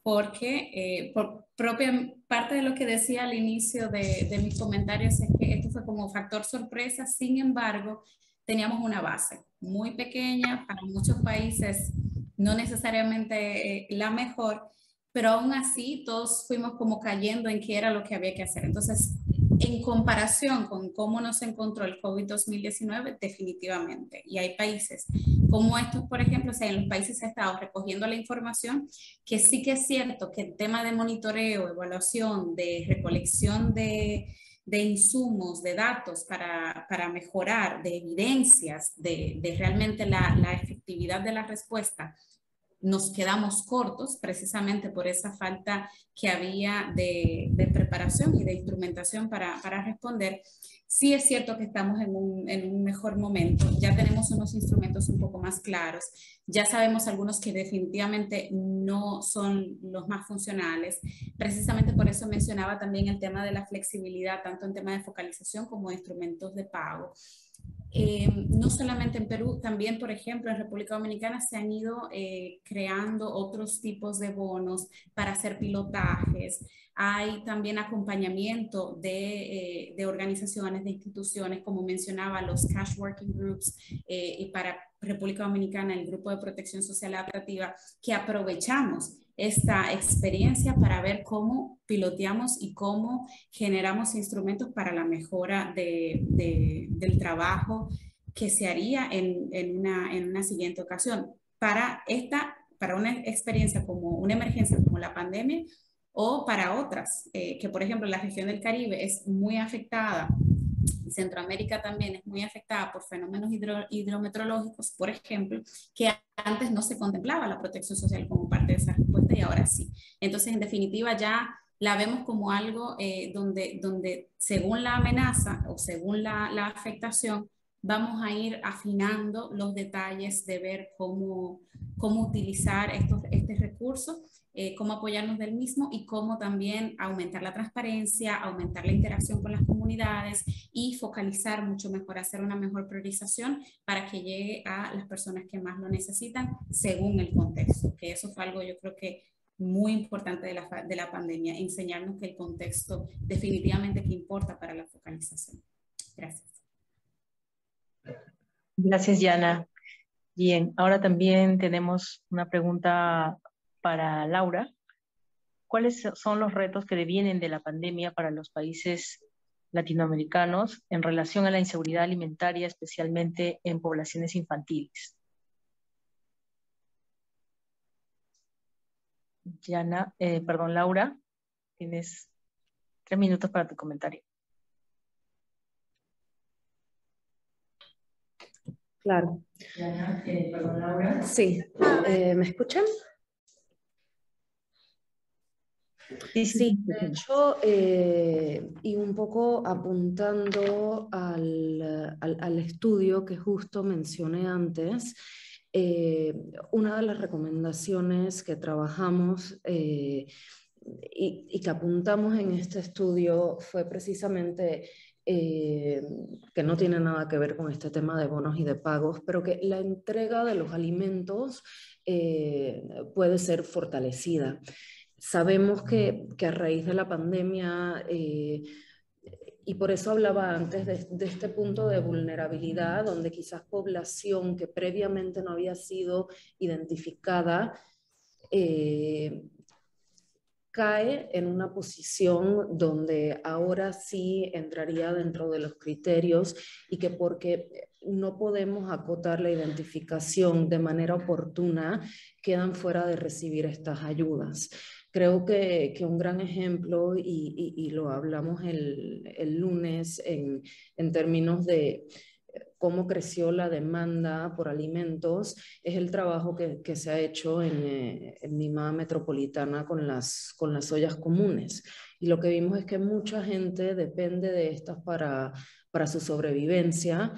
Speaker 5: porque por propia parte de lo que decía al inicio de mis comentarios es que esto fue como factor sorpresa. Sin embargo, teníamos una base muy pequeña, para muchos países no necesariamente la mejor, pero aún así todos fuimos como cayendo en qué era lo que había que hacer. Entonces, en comparación con cómo nos encontró el COVID-2019, definitivamente. Y hay países como estos, por ejemplo, o sea, en los países estados recogiendo la información, que sí que es cierto que el tema de monitoreo, evaluación, de recolección de insumos, de datos para mejorar, de evidencias, de realmente la efectividad de la respuesta, nos quedamos cortos precisamente por esa falta que había de preparación y de instrumentación para responder. Sí es cierto que estamos en un mejor momento, ya tenemos unos instrumentos un poco más claros, ya sabemos algunos que definitivamente no son los más funcionales. Precisamente por eso mencionaba también el tema de la flexibilidad, tanto en tema de focalización como de instrumentos de pago. No solamente en Perú, también, por ejemplo, en República Dominicana se han ido creando otros tipos de bonos para hacer pilotajes. Hay también acompañamiento de organizaciones, de instituciones, como mencionaba, los Cash Working Groups, y para República Dominicana el Grupo de Protección Social Adaptativa, que aprovechamos esta experiencia para ver cómo piloteamos y cómo generamos instrumentos para la mejora del trabajo que se haría en una siguiente ocasión. Para una experiencia como una emergencia como la pandemia, o para otras, que por ejemplo la región del Caribe es muy afectada, Centroamérica también es muy afectada por fenómenos hidrometeorológicos, por ejemplo, que antes no se contemplaba la protección social como parte de esa respuesta y ahora sí. Entonces, en definitiva, ya la vemos como algo donde según la amenaza o según la afectación, vamos a ir afinando los detalles de ver cómo utilizar este recurso, cómo apoyarnos del mismo y cómo también aumentar la transparencia, aumentar la interacción con las comunidades y focalizar mucho mejor, hacer una mejor priorización para que llegue a las personas que más lo necesitan según el contexto, que eso fue algo yo creo que muy importante de la pandemia, enseñarnos que el contexto definitivamente que importa para la focalización. Gracias.
Speaker 2: Gracias, Yana. Bien, ahora también tenemos una pregunta para Laura. ¿Cuáles son los retos que devienen de la pandemia para los países latinoamericanos en relación a la inseguridad alimentaria, especialmente en poblaciones infantiles? Laura, tienes 3 minutos para tu comentario.
Speaker 6: Claro.
Speaker 2: Laura.
Speaker 6: Sí, ¿me escuchan? Sí, de hecho, y un poco apuntando al estudio que justo mencioné antes, una de las recomendaciones que trabajamos y que apuntamos en este estudio fue precisamente que no tiene nada que ver con este tema de bonos y de pagos, pero que la entrega de los alimentos puede ser fortalecida. Sabemos que a raíz de la pandemia, y por eso hablaba antes de este punto de vulnerabilidad, donde quizás población que previamente no había sido identificada, eh, cae en una posición donde ahora sí entraría dentro de los criterios y que porque no podemos acotar la identificación de manera oportuna, quedan fuera de recibir estas ayudas. Creo que un gran ejemplo, y lo hablamos el lunes en términos de cómo creció la demanda por alimentos, es el trabajo que se ha hecho en Lima Metropolitana con las ollas comunes. Y lo que vimos es que mucha gente depende de estas para su sobrevivencia.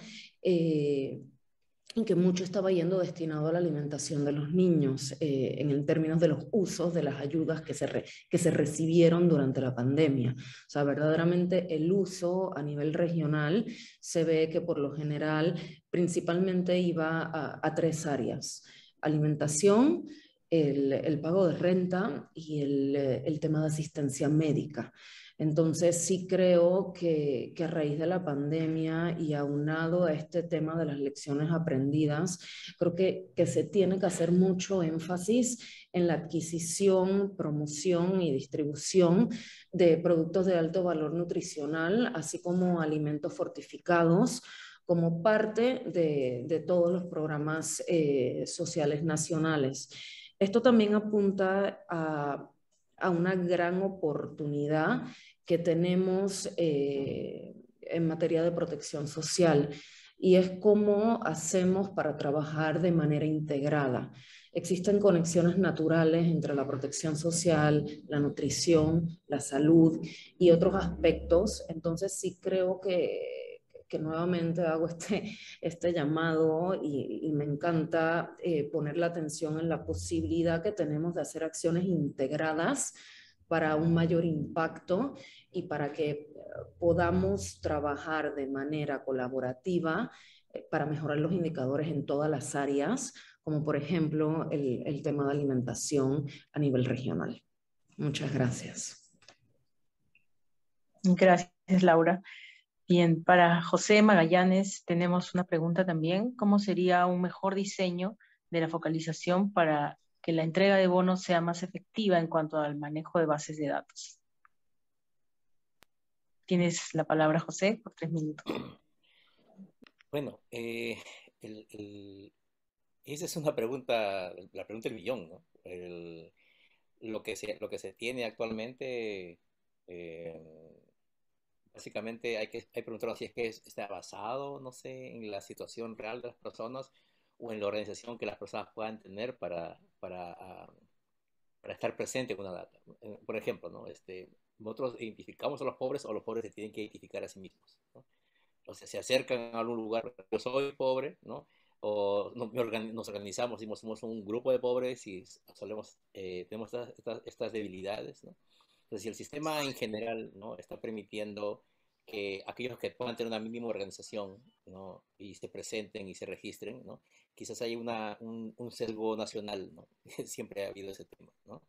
Speaker 6: Y que mucho estaba yendo destinado a la alimentación de los niños en términos de los usos de las ayudas que se recibieron durante la pandemia. O sea, verdaderamente el uso a nivel regional se ve que por lo general principalmente iba a tres áreas: alimentación, el pago de renta y el tema de asistencia médica. Entonces sí creo que a raíz de la pandemia y aunado a este tema de las lecciones aprendidas, creo que se tiene que hacer mucho énfasis en la adquisición, promoción y distribución de productos de alto valor nutricional, así como alimentos fortificados, como parte de todos los programas sociales nacionales. Esto también apunta a una gran oportunidad que tenemos en materia de protección social, y es cómo hacemos para trabajar de manera integrada. Existen conexiones naturales entre la protección social, la nutrición, la salud y otros aspectos. Entonces sí creo que nuevamente hago este llamado y me encanta poner la atención en la posibilidad que tenemos de hacer acciones integradas para un mayor impacto y para que podamos trabajar de manera colaborativa para mejorar los indicadores en todas las áreas, como por ejemplo el tema de alimentación a nivel regional. Muchas gracias.
Speaker 2: Gracias, Laura. Bien, para José Magallanes tenemos una pregunta también. ¿Cómo sería un mejor diseño de la focalización para que la entrega de bonos sea más efectiva en cuanto al manejo de bases de datos? Tienes la palabra, José, por 3 minutos.
Speaker 7: Bueno, esa es una pregunta, la pregunta del millón, ¿no? Lo que se tiene actualmente, básicamente hay que preguntarnos si es que está basado, no sé, en la situación real de las personas o en la organización que las personas puedan tener para estar presente con una data. Por ejemplo, ¿no? Nosotros identificamos a los pobres o los pobres se tienen que identificar a sí mismos, ¿no? O sea, se acercan a algún lugar, yo soy pobre, ¿no? O nos organizamos, somos un grupo de pobres y tenemos estas debilidades, ¿no? Entonces, si el sistema en general, ¿no?, está permitiendo que aquellos que puedan tener una mínima organización, ¿no?, y se presenten y se registren, ¿no?, quizás hay un sesgo nacional, ¿no? Siempre ha habido ese tema, ¿no?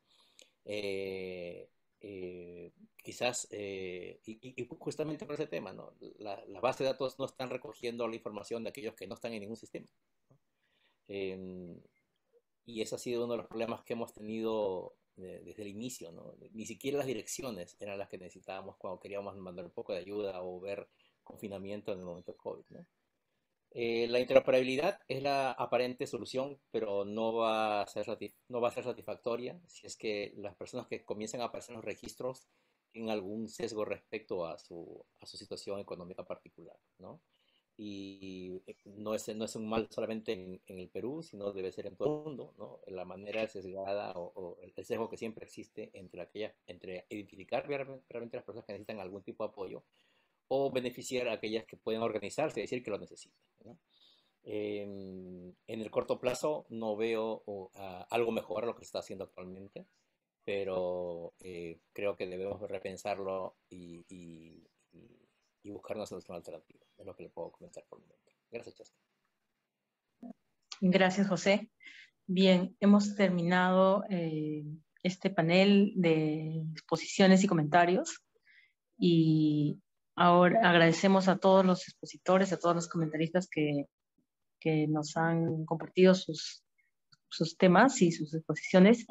Speaker 7: Quizás, y justamente por ese tema, ¿no?, la base de datos no están recogiendo la información de aquellos que no están en ningún sistema, ¿no? Y ese ha sido uno de los problemas que hemos tenido desde el inicio, ¿no? Ni siquiera las direcciones eran las que necesitábamos cuando queríamos mandar un poco de ayuda o ver confinamiento en el momento del COVID, ¿no? La interoperabilidad es la aparente solución, pero no va a ser satisfactoria si es que las personas que comienzan a aparecer en los registros tienen algún sesgo respecto a su situación económica particular, ¿no? y no es un mal solamente en el Perú, sino debe ser en todo el mundo, ¿no? La manera sesgada o el sesgo que siempre existe entre identificar realmente las personas que necesitan algún tipo de apoyo o beneficiar a aquellas que pueden organizarse y decir que lo necesitan, ¿no? En el corto plazo no veo algo mejor a lo que se está haciendo actualmente, pero creo que debemos repensarlo y buscar una solución alternativa. Es lo que le puedo comentar por el momento. Gracias, Chasca.
Speaker 2: Gracias, José. Bien, hemos terminado este panel de exposiciones y comentarios y ahora agradecemos a todos los expositores, a todos los comentaristas que nos han compartido sus temas y sus exposiciones.